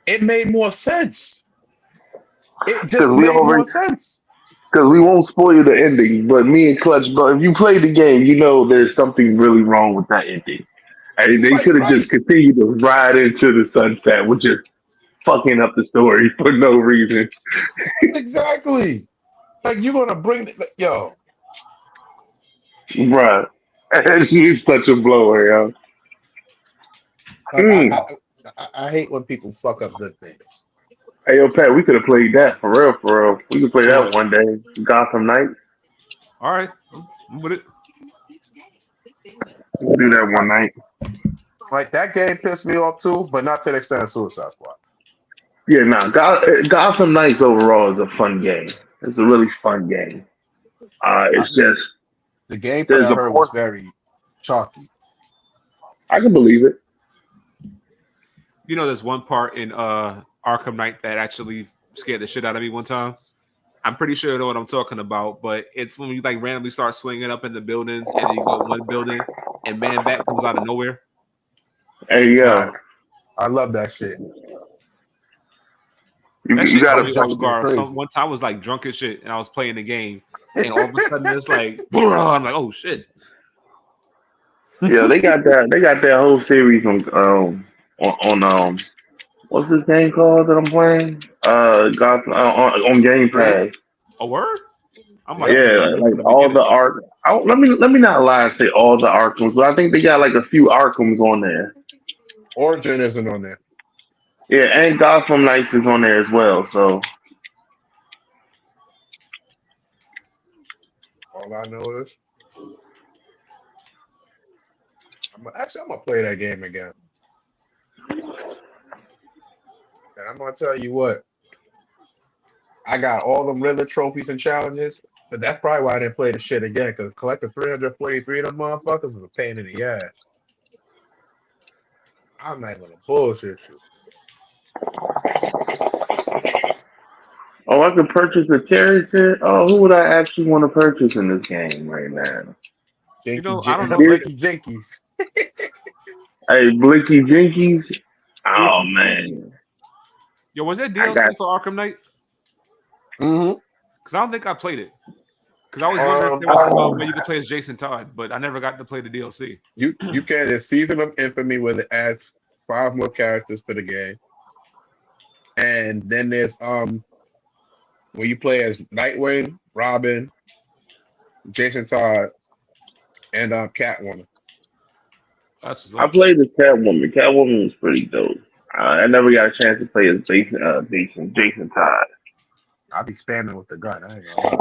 it made more sense. It because just we made more already sense. because we won't spoil the ending. But me and Clutch, but if you play the game, you know there's something really wrong with that ending. And they Like, should have just right. continued to ride into the sunset, which is fucking up the story for no reason. Exactly. Like, you're gonna bring yo. Bruh. And she's such a blower, yo. Like, Mm. I hate when people fuck up good things. Hey, yo, Pat, we could have played that for real, for real. We could play that What? one day. Gotham Knights. All right, I'm with it. We'll do that one Like, night. like that game pissed me off too, but not to the extent of Suicide Squad. Yeah, nah, Gotham Knights overall is a fun game. It's a really fun game. I, It's just, the gameplay there's I a heard was point. very chalky. I can believe it. You know, there's one part in Arkham Knight that actually scared the shit out of me one time. I'm pretty sure you know what I'm talking about, but it's when you like randomly start swinging up in the buildings and then you go one building and Man Bat comes out of nowhere. Hey, yo, Yo, I love that shit. That you shit I caught gotta was me play. off jumping guard. crazy. One time I was like drunk as shit and I was playing the game, and all of a sudden it's like, I'm like, oh shit. Yeah, they got that. They got that whole series on what's this game called that I'm playing? Gotham on Game Really? Pass. A word? I might Yep. have to Yeah, look like from the all beginning. the Ark. Let me not lie and say all the Arkhams, but I think they got like a few Arkhams on there. Origin isn't on there. Yeah, and Gotham Knights is on there as well. So All I know is I'm gonna play that game again. And I'm gonna tell you what, I got all them Riddler trophies and challenges, but that's probably why I didn't play the shit again, because collecting 343 of them motherfuckers is a pain in the ass. I'm not gonna bullshit you. oh, I could purchase a character. Oh, who would I actually want to purchase in this game right now? You Jinky, know, I don't know. Here, Blinky Jinkies. hey, Blicky Jinkies. Oh Blinky Jinkies. man, Yo, was there I got. DLC for Arkham Knight? Mm-hmm. Because I don't think I played it. Because I was wondering if Um, there was where you could play as Jason Todd, but I never got to play the DLC. you can there's Season of Infamy where it adds 5 more characters to the game, and then there's where you play as Nightwing, Robin, Jason Todd, and Catwoman. That's what's I up. played as Catwoman. Catwoman was pretty dope. I never got a chance to play as Jason Todd. I'll be spamming with the gun. I ain't gonna lie.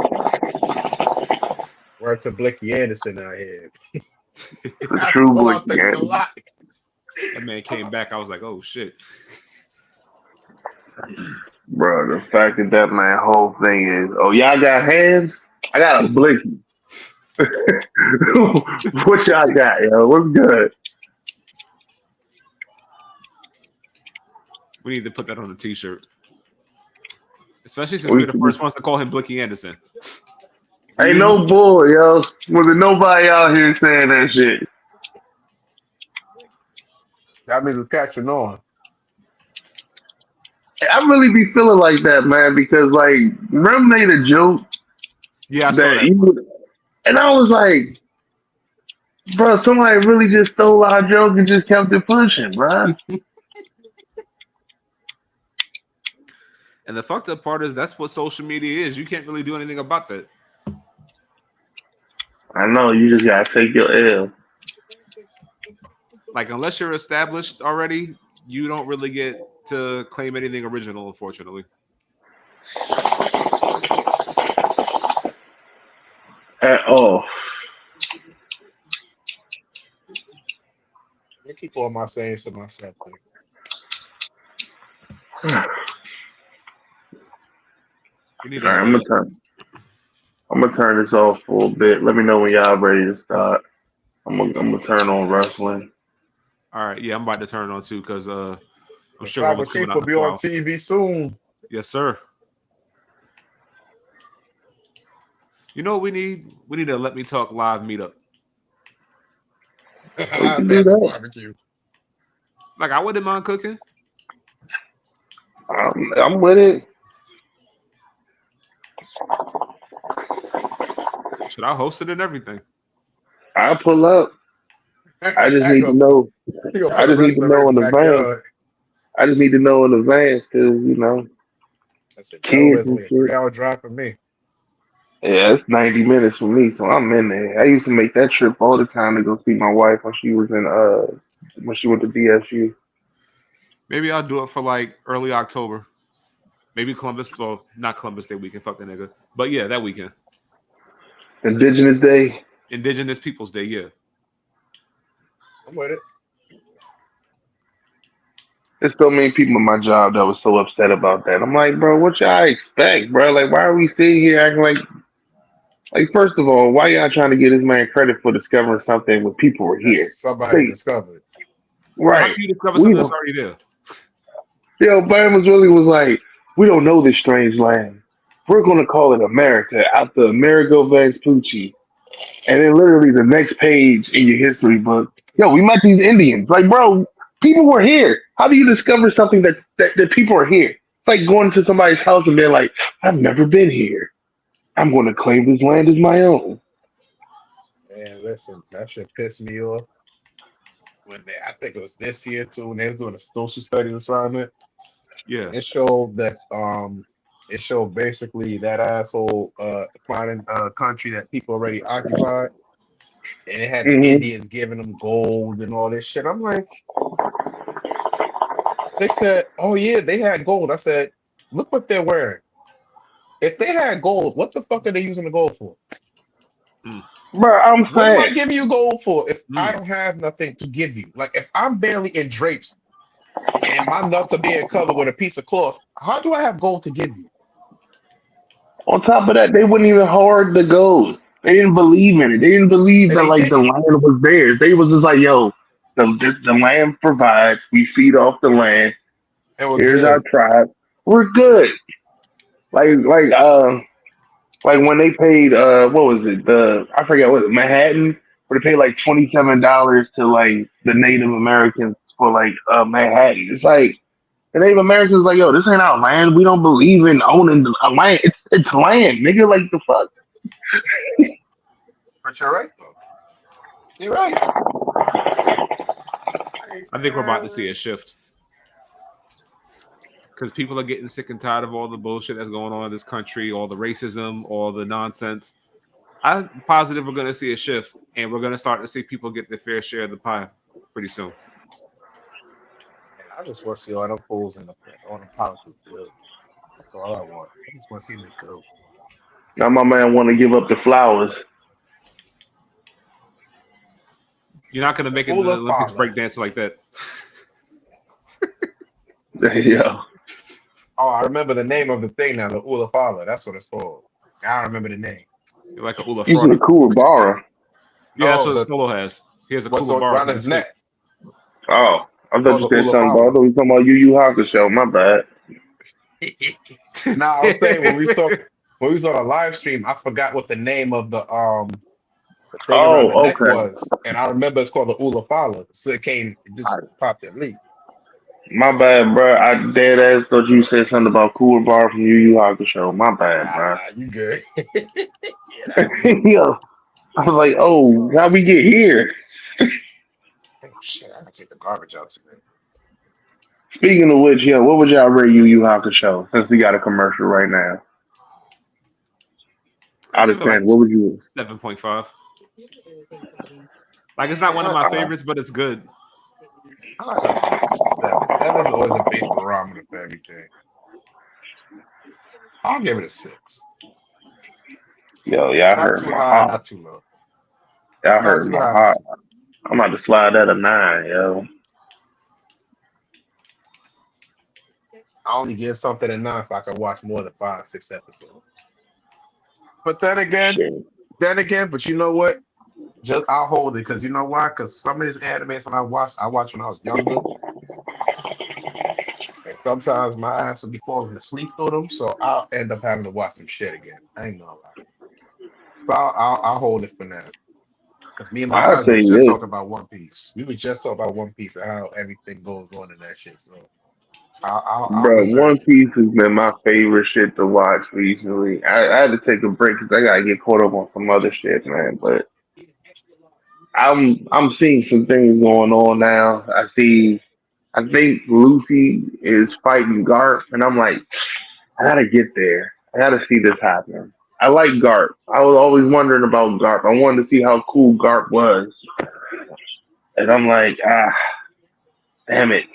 Word to Blicky Anderson out here. The I have to true pull out Blicky. things a lot. That man came back. I was like, oh shit. Bro, the fact that that man whole thing is, oh y'all got hands? I got a blicky. What y'all got, yo? What's good? We need to put that on a t-shirt. Especially since We, we're the first ones to call him Blicky Anderson. ain't no bull, yo. Was it nobody out here saying that shit? That means we're catching on. I really be feeling like that, man, because like Rem made a joke Yeah, I saw that that. you would, and I was like, bro, somebody really just stole our joke and just kept it pushing, bro. And the fucked up part is that's what social media is. You can't really do anything about that. I know you just gotta take your L. Like, unless you're established already, you don't really get to claim anything original, unfortunately. At all. I keep all my sayings to myself. We need All right, a. I'm gonna turn this off for a bit. Let me know when y'all ready to start. I'm gonna turn on wrestling. All right, yeah, I'm about to turn it on too because I'm The sure what Tribal was coming Chief out will the be on cloud. TV soon. Yes, sir. You know what we need? We need a Let Me Talk live meetup. We can do That's a that. barbecue. Like, I wouldn't mind cooking. I'm with it. Should I host it and everything? I'll pull up. I just I need to go, know. you gonna I put the just need to wrestler right know in in the advance. backyard. I just need to know in advance because I said, kids Delaware's and only a shit. 3 hour drive for me. Yeah, it's 90 minutes for me, so I'm in there. I used to make that trip all the time to go see my wife when she was in when she went to DSU. Maybe I'll do it for like early October. Maybe Columbus, well, not Columbus Day weekend, fuck that nigga. But yeah, that weekend. Indigenous Day. Indigenous Peoples Day, yeah. I'm with it. There's so many people in my job that was so upset about that. I'm like, bro, what y'all expect, bro? Like, why are we sitting here acting like, first of all, why y'all trying to give this man credit for discovering something when people were That's here? somebody Say, discovered. Well, how right. can you discover We something that's don't. already there? Bam was like, we don't know this strange land. We're going to call it America after Amerigo Vespucci. And then literally the next page in your history book, yo, we met these Indians. Like, bro, people were here. How do you discover something that people are here? It's like going to somebody's house and being like, I've never been here. I'm going to claim this land as my own. Man, listen, that shit pissed me off I think it was this year too, when they was doing a social studies assignment. Yeah. And it showed basically that asshole finding a country that people already occupied, and it had the Hmm. Indians giving them gold and all this shit. I'm like, they said, oh yeah, they had gold. I said, look what they're wearing. If they had gold, what the fuck are they using the gold for? Mm. Bro, I'm What am I saying, giving you gold for if I Mm. don't have nothing to give you? Like if I'm barely in drapes and my nuts are being covered with a piece of cloth, how do I have gold to give you? on top of that, they wouldn't even hoard the gold. They didn't believe in it. They didn't believe And that they like the didn't. land was theirs. They was just like, yo, the land provides. We feed off the land. And we're Here's our good. tribe. We're good. Like like uh like when they paid what was it? The I forget what was it, Manhattan, where they paid like $27 to like the Native Americans for like Manhattan. It's like the Native Americans like, yo, this ain't our land. We don't believe in owning a land. It's land, nigga. Like the fuck. But you're right though. You're right. I think we're about to see a shift because people are getting sick and tired of all the bullshit that's going on in this country, all the racism, all the nonsense. I'm positive we're going to see a shift, and we're going to start to see people get their fair share of the pie pretty soon. And I just want to see all them fools on the politics field. That's all I want. I just want to see them go. Now my man want to give up the flowers. You're not going to The make it to the Ula Olympics Father. breakdancing like that. Yo, Oh, I remember the name of the thing now, the Ula Father. That's what it's called. I don't remember the name. You're like a Ula you Frauda. said Kuwabara. Yeah, that's No, what the Solo has. He has a what's cooler bar around from his his feet. neck. Oh, I It's thought called you the said Ula something, bro. I Father. thought you talking about Yu Hakusho. My bad. Now I was saying when we saw the live stream, I forgot what the name of the thing around the Oh, neck okay. was, and I remember it's called the Ula Father. So it just popped at me. My bad, bro. I dead ass thought you said something about Kuwabara from Yu Hakusho. My bad, bro. Nah, you good. Yeah, that was it. Yo, I was like, oh, how we get here? Oh shit, I gotta take the garbage out today. Speaking of which, yo, what would y'all rate Yu Hakusho since we got a commercial right now? I Out give of it like 10, what would you? 7.5. Like it's not one of my Uh, favorites, but it's good. I'm not gonna say seven. Seven's always a base barometer for everything. I'll give it a six. yo, y'all Not hurt too my high, heart. not too low. Y'all Not hurt too my high, not heart. too low. I'm about to slide that a 9, yo. I only give something a nine if I can watch more than 5, 6 episodes. But then again, but you know what? Just I'll hold it because you know why? Because some of these animes that I watched when I was younger, and sometimes my ass will be falling asleep through them, so I'll end up having to watch some shit again. I ain't gonna lie. So I'll hold it for now. Because me and my I'll cousin say was just this. talking about One Piece. We were just talking about One Piece and how everything goes on in that shit. So I'll Bro, reserve One it. Piece has been my favorite shit to watch recently. I had to take a break because I gotta get caught up on some other shit, man. But I'm seeing some things going on now. I think Luffy is fighting Garp, and I'm like, I gotta get there. I gotta see this happen. I like Garp. I was always wondering about Garp. I wanted to see how cool Garp was, and I'm like, damn it.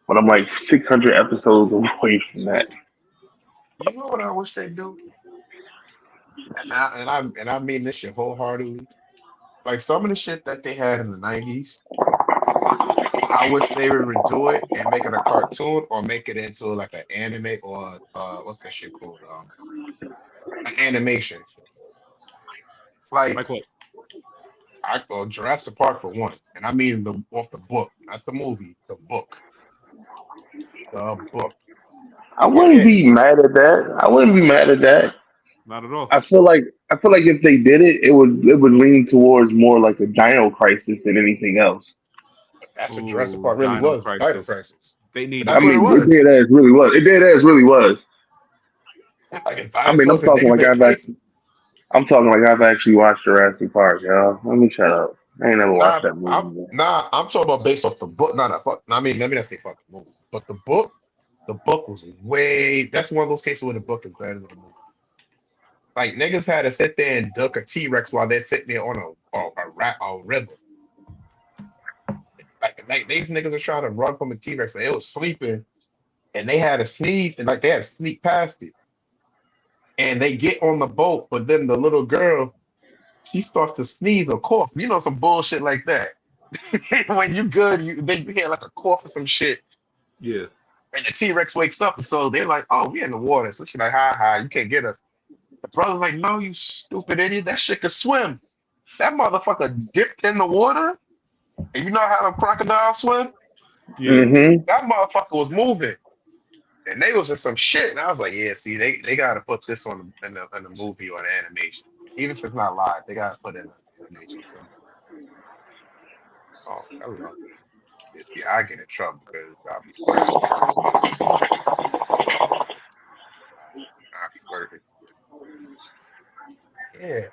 But I'm like 600 episodes away from that. You know what I wish they do? And I mean this shit wholeheartedly. Like some of the shit that they had in the 90s, I wish they would redo it and make it a cartoon or make it into like an anime or what's that shit called? An animation. Like Like what? I go Jurassic Park for one. And I mean the off the book, not the movie, the book. The book. I wouldn't Yeah, be mad at that. I wouldn't be mad at that. Not at all. I feel like if they did it, it would lean towards more like a Dino Crisis than anything else. that's what Jurassic Ooh, Park really Dino was, Dino Crisis. Crisis. They But need to I that's what make it mean, was. it did as really was. It did as really was. Like it's I mean, dinosaurs and niggas in places. I'm talking like I've actually watched Jurassic Park, y'all. Let me shut up. I ain't never watched that movie. Man. I'm talking about based off the book. Not a fuck. I mean, let me not say fuck the movie, but the book was way. That's one of those cases where the book is better than the movie. Like niggas had to sit there and duck a T-Rex while they're sitting there on a river. Like these niggas are trying to run from a T-Rex. And it was sleeping, and they had to sneeze, and like they had to sneak past it, and they get on the boat, but then the little girl she starts to sneeze or cough. You know, some bullshit like that. When you good, then you hear like a cough or some shit, Yeah. and the T Rex wakes up, so they're like, "Oh, we in the water." So she's like, "Ha ha, you can't get us." The brother's like, "No, you stupid idiot, that shit could swim. That motherfucker dipped in the water, and you know how them crocodiles swim? Yeah. Mm-hmm. That motherfucker was moving, and they was in some shit." And I was like, "Yeah, see, they gotta put this on in the movie or the animation, even if it's not live, they gotta put it in the animation." So, oh, I love it. Yeah, see, I get in trouble because I'll be flirting. I'll be flirting. Yeah.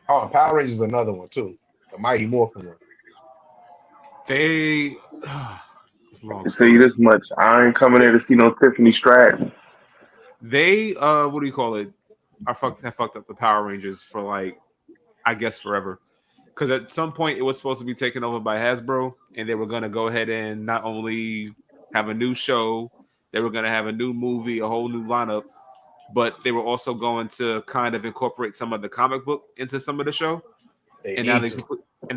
Oh, Power Rangers is another one too. The Mighty Morphin one. They it's a long Can tell you story. this much. I ain't coming there to see no Tiffany Stratton. They what do you call it? Have fucked up the Power Rangers for like I guess forever. Because at some point it was supposed to be taken over by Hasbro, and they were gonna go ahead and not only have a new show, they were gonna have a new movie, a whole new lineup, but they were also going to kind of incorporate some of the comic book into some of the show. They And now need to.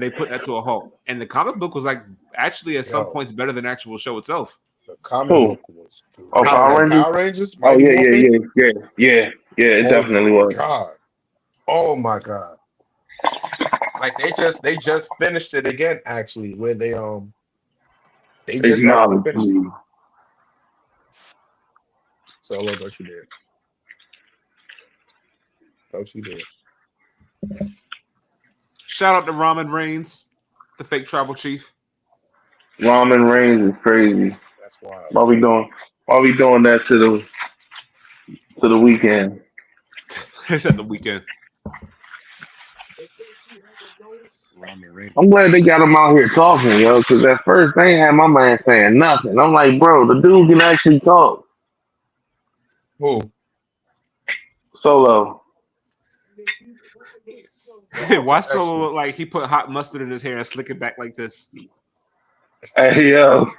they put that to a halt. And the comic book was like actually at some Yo, points better than the actual show itself. the comic Who? book was Oh, great. Power Power Like Rangers? Power Rangers, Oh Mighty yeah, yeah, Morphin. yeah, yeah, yeah, yeah. It Oh definitely my was. God. Oh my God. Like they just finished it again, actually, where they just actually Acknowledge finished it. me. Solo, don't you dare. Don't you dare. Shout out to Ramen Reigns, the fake tribal chief. Ramen Reigns is crazy. That's wild. Why we doing? Why we doing that to the weekend? It's at the weekend. Ramen Reigns I'm is glad wild. they got him out here talking, yo. Because at first they ain't had my man saying nothing. I'm like, bro, the dude can actually talk. Who? Solo. Why Solo, Solo actually. look like he put hot mustard in his hair and slick it back like this? Hey yo.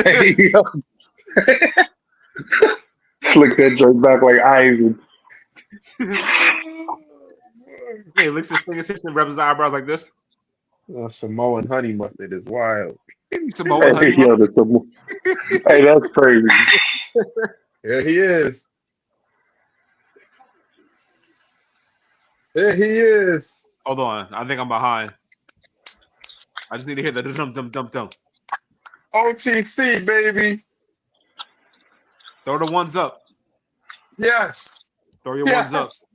Hey yo. Slick that joint back like Isaac. He licks his fingertips and rubs his eyebrows like this. Samoan honey mustard is wild. Samoan honey Hey yo, mustard. hey, that's crazy. Here he is. Here he is. Hold on, I think I'm behind. I just need to hear the dum dum dum dum. OTC, baby. Throw the ones up. Yes. Throw your ones up. Yes.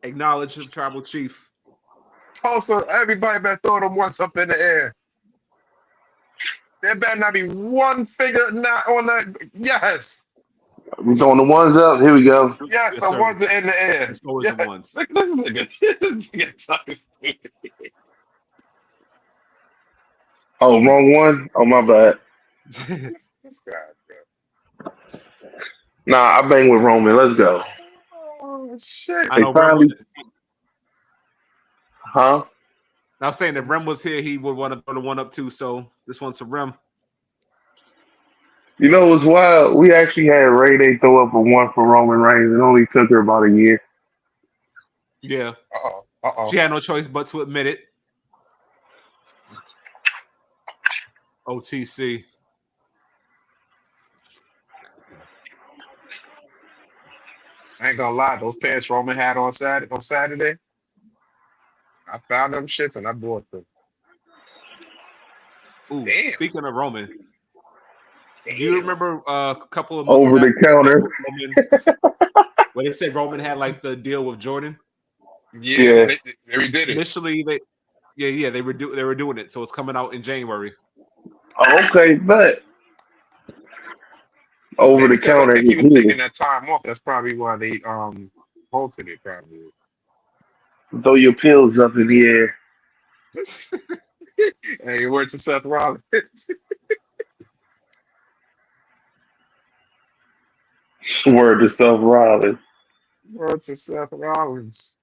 Acknowledge the tribal chief. Tulsa, everybody better throw them once up in the air. There better not be one finger not on that. Yes. We throwing the ones up. Here we go. Yes, Yes, the sir. ones are in the air. It's always Yeah. the ones. Look at this nigga. This nigga talking stupid. Oh, wrong one. Oh, my bad. This guy, bro. Nah, I bang with Roman. Let's go. Oh, shit. I They know Rem. finally, huh? I was saying if Rem was here, he would want to throw the one up too. So this one's for Rem. You know what's wild? We actually had Ray Day throw up a one for Roman Reigns. It only took her about a year. Yeah, Uh-oh. Uh-oh. she had no choice but to admit it. OTC. I ain't gonna lie, those pants Roman had on Saturday, I found them shits and I bought them. Ooh, Damn. speaking of Roman, Damn. do you remember a couple of months Over the back counter. when they said Roman had like the deal with Jordan? Yeah. They redid it. Initially, they were doing it, so it's coming out in January. Oh, okay, but over the Because I counter think he is was taking here. that time off. That's probably why they halted it probably. Throw your pills up in the air. Hey, word to Seth Rollins. Word to stuff, Robin. Word to Seth Rollins.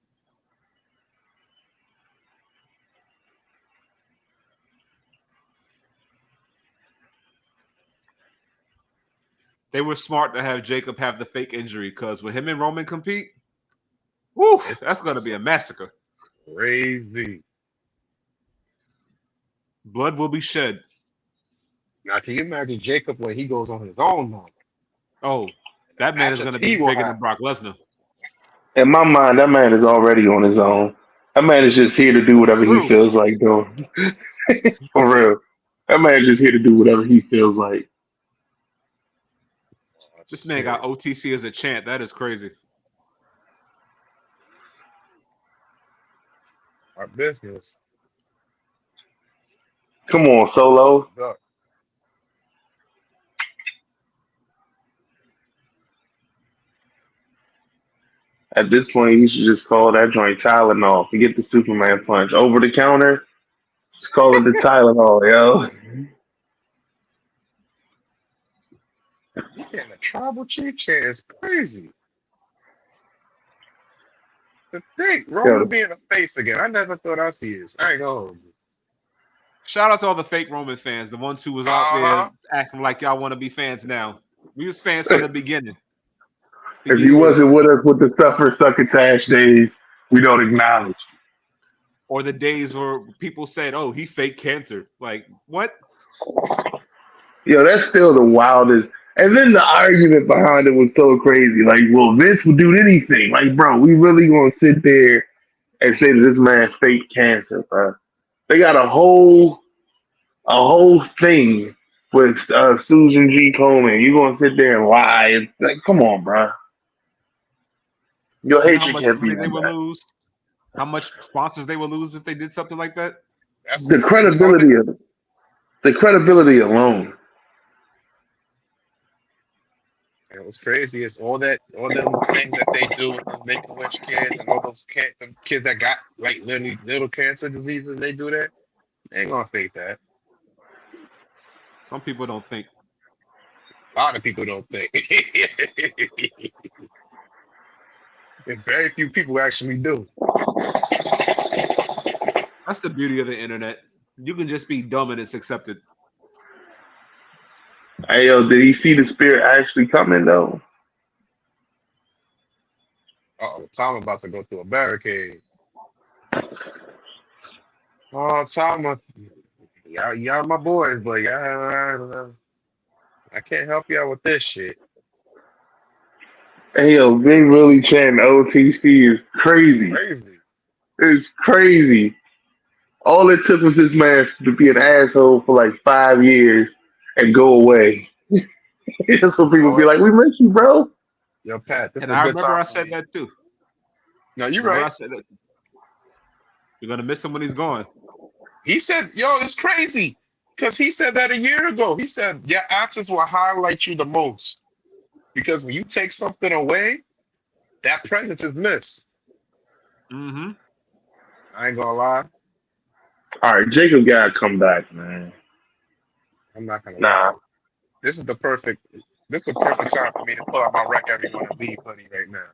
They were smart to have Jacob have the fake injury because when him and Roman compete, woo, that's going to be a massacre. Crazy. Blood will be shed. Now, can you imagine Jacob when he goes on his own now? Oh, that man is going to be bigger than Brock Lesnar. In my mind, that man is already on his own. That man is just here to do whatever he feels like doing. For real. That man is just here to do whatever he feels like. This man got OTC as a chant. That is crazy. Our business. Come on, Solo. At this point, you should just call that joint Tylenol. Forget the Superman punch. Over the counter, just call it the Tylenol, yo. Yeah, the tribal chief chair is crazy. To think, Roman being a face again. I never thought I'd see this. I ain't gonna hold you. Shout out to all the fake Roman fans, the ones who was out there acting like y'all want to be fans now. We was fans from the beginning. If you wasn't with us with the suffer succotash days, we don't acknowledge. Or the days where people said, "Oh, he faked cancer." Like what? Yo, that's still the wildest. And then the argument behind it was so crazy. Like, well, Vince would do anything. Like, bro, we really gonna sit there and say that this man faked cancer, bro? They got a whole thing with Susan G. Komen. You gonna sit there and lie? It's like, come on, bro. Your hatred can't be they would that. lose. How much sponsors they would lose if they did something like that? That's The credibility alone. And what's crazy is all them things that they do with the Make-A-Wish kids and all those kids that got like literally little cancer diseases. They do that. They ain't gonna fake that. Some people don't think. A lot of people don't think. And very few people actually do. That's the beauty of the internet. You can just be dumb and it's accepted. Hey, yo, did he see the spirit actually coming, though? Uh-oh, Tom about to go through a barricade. Oh, Tom, y'all my boys, but y'all, I can't help y'all with this shit. Hey, yo, they really chanting OTC is crazy. It's crazy. All it took was this man to be an asshole for like 5 years and go away. So people be like, "We miss you, bro." Yo, Pat, this and is a I good remember time. I said that too. No, you're right. I said that. You're gonna miss him when he's gone. He said, "Yo, it's crazy," because he said that a year ago. He said, "Your absence will highlight you the most because when you take something away, that presence is missed." Mm-hmm. I ain't gonna lie. All right, Jacob gotta come back, man. I'm not gonna lie. Nah, This is the perfect. This is the perfect time for me to pull out my wreck everyone and leave hoodie right now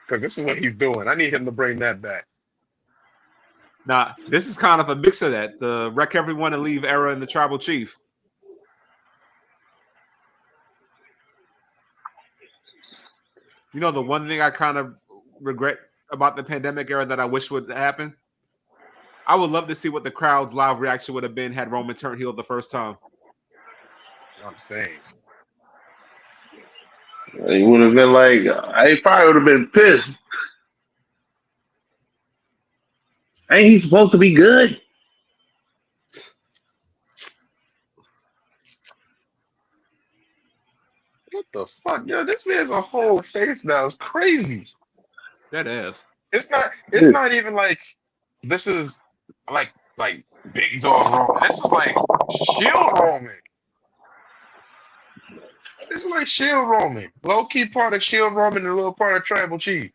because this is what he's doing. I need him to bring that back. Now, this is kind of a mix of that. The wreck everyone and leave era and the tribal chief. You know, the one thing I kind of regret about the pandemic era that I wish would happen? I would love to see what the crowd's live reaction would have been had Roman turned heel the first time. I'm saying. he would have been like, he probably would have been pissed. Ain't he supposed to be good? What the fuck? Yo, this man's a whole face now. It's crazy. That ass. It's not. It's not even like this is like big dog Roman. This is like Shield Roman. This is like Shield Roman. Low key part of Shield Roman and a little part of Tribal Chief.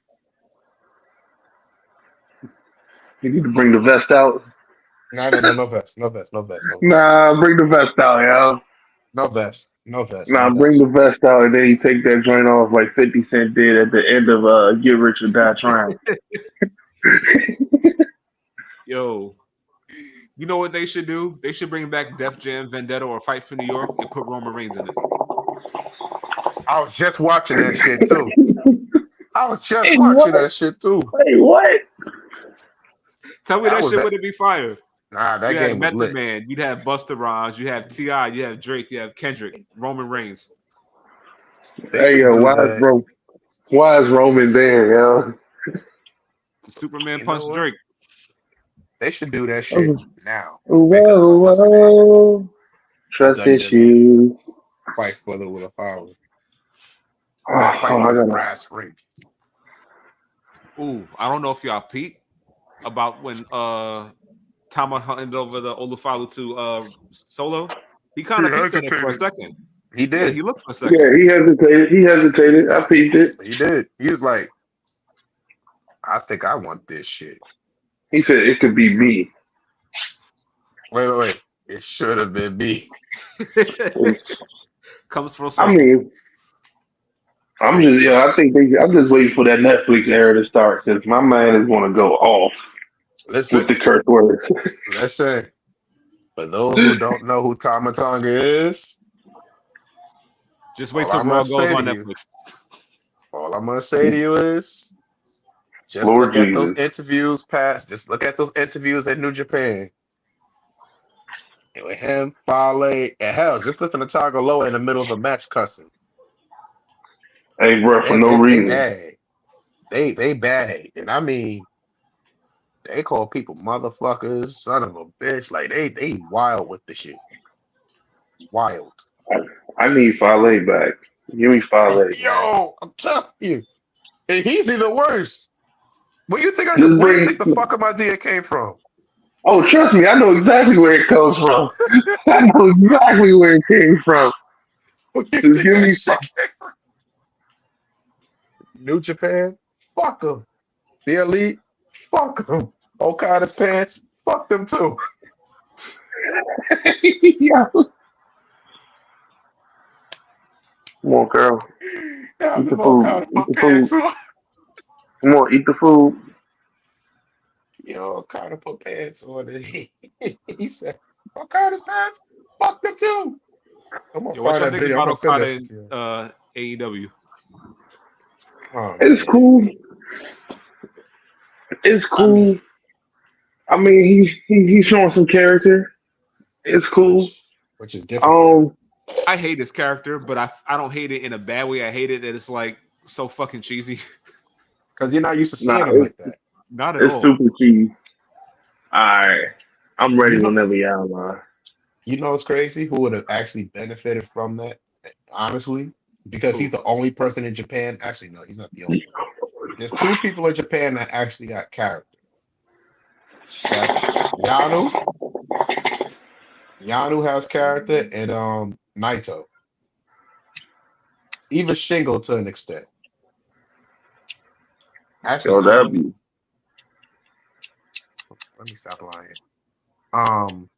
You need to bring the vest out. No vest. Nah, bring the vest out, yo. No vest. No vest. Nah, bring the vest out and then you take that joint off like 50 Cent did at the end of Get Rich or Die Trying. Yo, you know what they should do? They should bring back Def Jam Vendetta or Fight for New York and put Roman Reigns in it. I was just watching that shit too. That shit too. Wait, what? Tell me that shit wouldn't be fire. Nah, that game was lit. Man, you'd have Busta Rhymes, you have T.I., you have Drake, you have Kendrick, Roman Reigns. Hey, yo, why is Roman there, yo? The Superman punched Drake. They should do that shit now. Whoa. Trust issues. Fight for the will of power. I got brass ring. Ooh, I don't know if y'all peeped about when Tama handed over the Olufalu to Solo. He kind of peeped at it for a second. He did. Yeah, he looked for a second. Yeah, he hesitated. I peeped it. He did. He was like, I think I want this shit. He said it could be me. Wait. It should have been me. Comes from I mean, I'm just waiting for that Netflix era to start because my man is going to go off with the curse words. Listen, for those who don't know who Tama Tonga is, just wait till Raw goes on Netflix. All I'm going to say to you is, just look at those interviews Just look at those interviews at New Japan. And with him, Fale, and hell, just listen to Tonga Loa in the middle of a match cussing. Hey, bro, for no reason. They bad. And I mean, they call people motherfuckers, son of a bitch. Like, they wild with the shit. Wild. I need Fale back. Give me Fale. Yo, I'm telling you. And he's even worse. Where do you think the fucking idea came from? Oh, trust me, I know exactly where it comes from. I know exactly where it came from. Just give me New Japan, fuck them. The Elite, fuck them. Okada's pants, fuck them too. Yeah. Come on, girl. Eat the food. Come on, eat the food. Yo, Okada put pants on it. He said, Okada's pants, fuck them too. I'm gonna What find y'all that think video. about Okada in AEW? It's cool. It's cool. I mean, he's showing some character. It's cool. Which is different. I hate his character, but I don't hate it in a bad way. I hate it that it's like so fucking cheesy. Because you're not used to seeing him like that. Not at all. It's super cheesy. Alright. I'm ready whenever y'all are. You know what's crazy? Who would have actually benefited from that? Honestly, because he's the only person in Japan. Actually, no, he's not the only one. There's two people in Japan that actually got character. That's Yanu. Yanu has character, and Naito. Even Shingo to an extent. Actually, Yo, that'd even be let me stop lying. Um,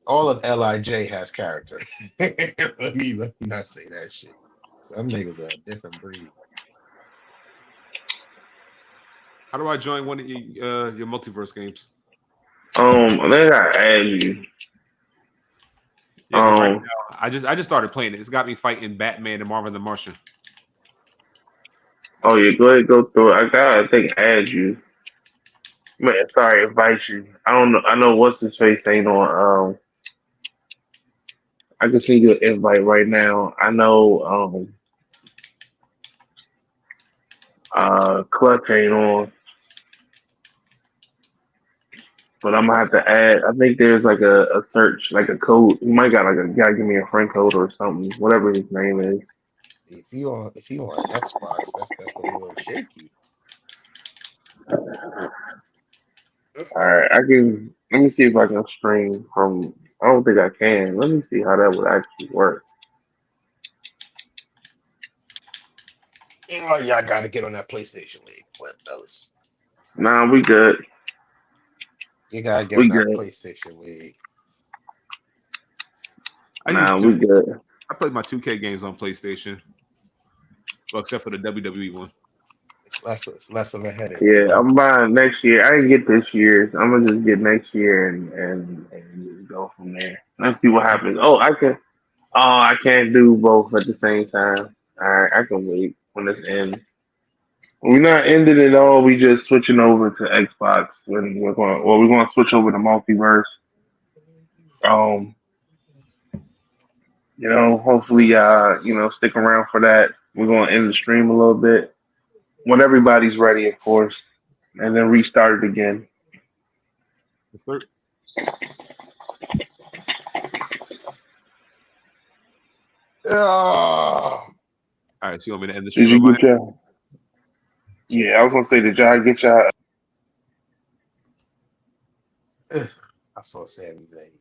all of Lij has character. Let me not say that shit. Some niggas are a different breed. How do I join one of your multiverse games? I think I add you. Yeah, because right now I just started playing it. It's got me fighting Batman and Marvin the Martian. Oh yeah, go ahead, go through it. I think add you. Man, sorry, invite you. I don't know. I know what's his face ain't on. I can send you an invite right now. I know. Clutch ain't on, but I'm gonna have to add. I think there's like a search, like a code. You might got like a gotta give me a friend code or something, whatever his name is. If you on Xbox, that's gonna be a little shaky. All right, I can. Let me see if I can stream from. I don't think I can. Let me see how that would actually work. Oh, y'all gotta get on that PlayStation League. What else? Nah, we good. You gotta get on We that good. PlayStation League. I Nah, used to. we good. I played my 2K games on PlayStation, well, except for the WWE one. It's less of a headache. Yeah, I'm buying next year. I didn't get this year's. I'm gonna just get next year and just go from there. Let's see what happens. Oh, I can. Oh, I can't do both at the same time. All right, I can wait when this ends. We're not ending it all. We just switching over to Xbox when we're going. Well, we're going to switch over to multiverse. Um, hopefully, stick around for that. We're going to end the stream a little bit when everybody's ready, of course, and then restart it again. Oh, All right, so you want me to end the Did stream you on my get your? Yeah, I was gonna say, did y'all get your? I saw Sami Zayn.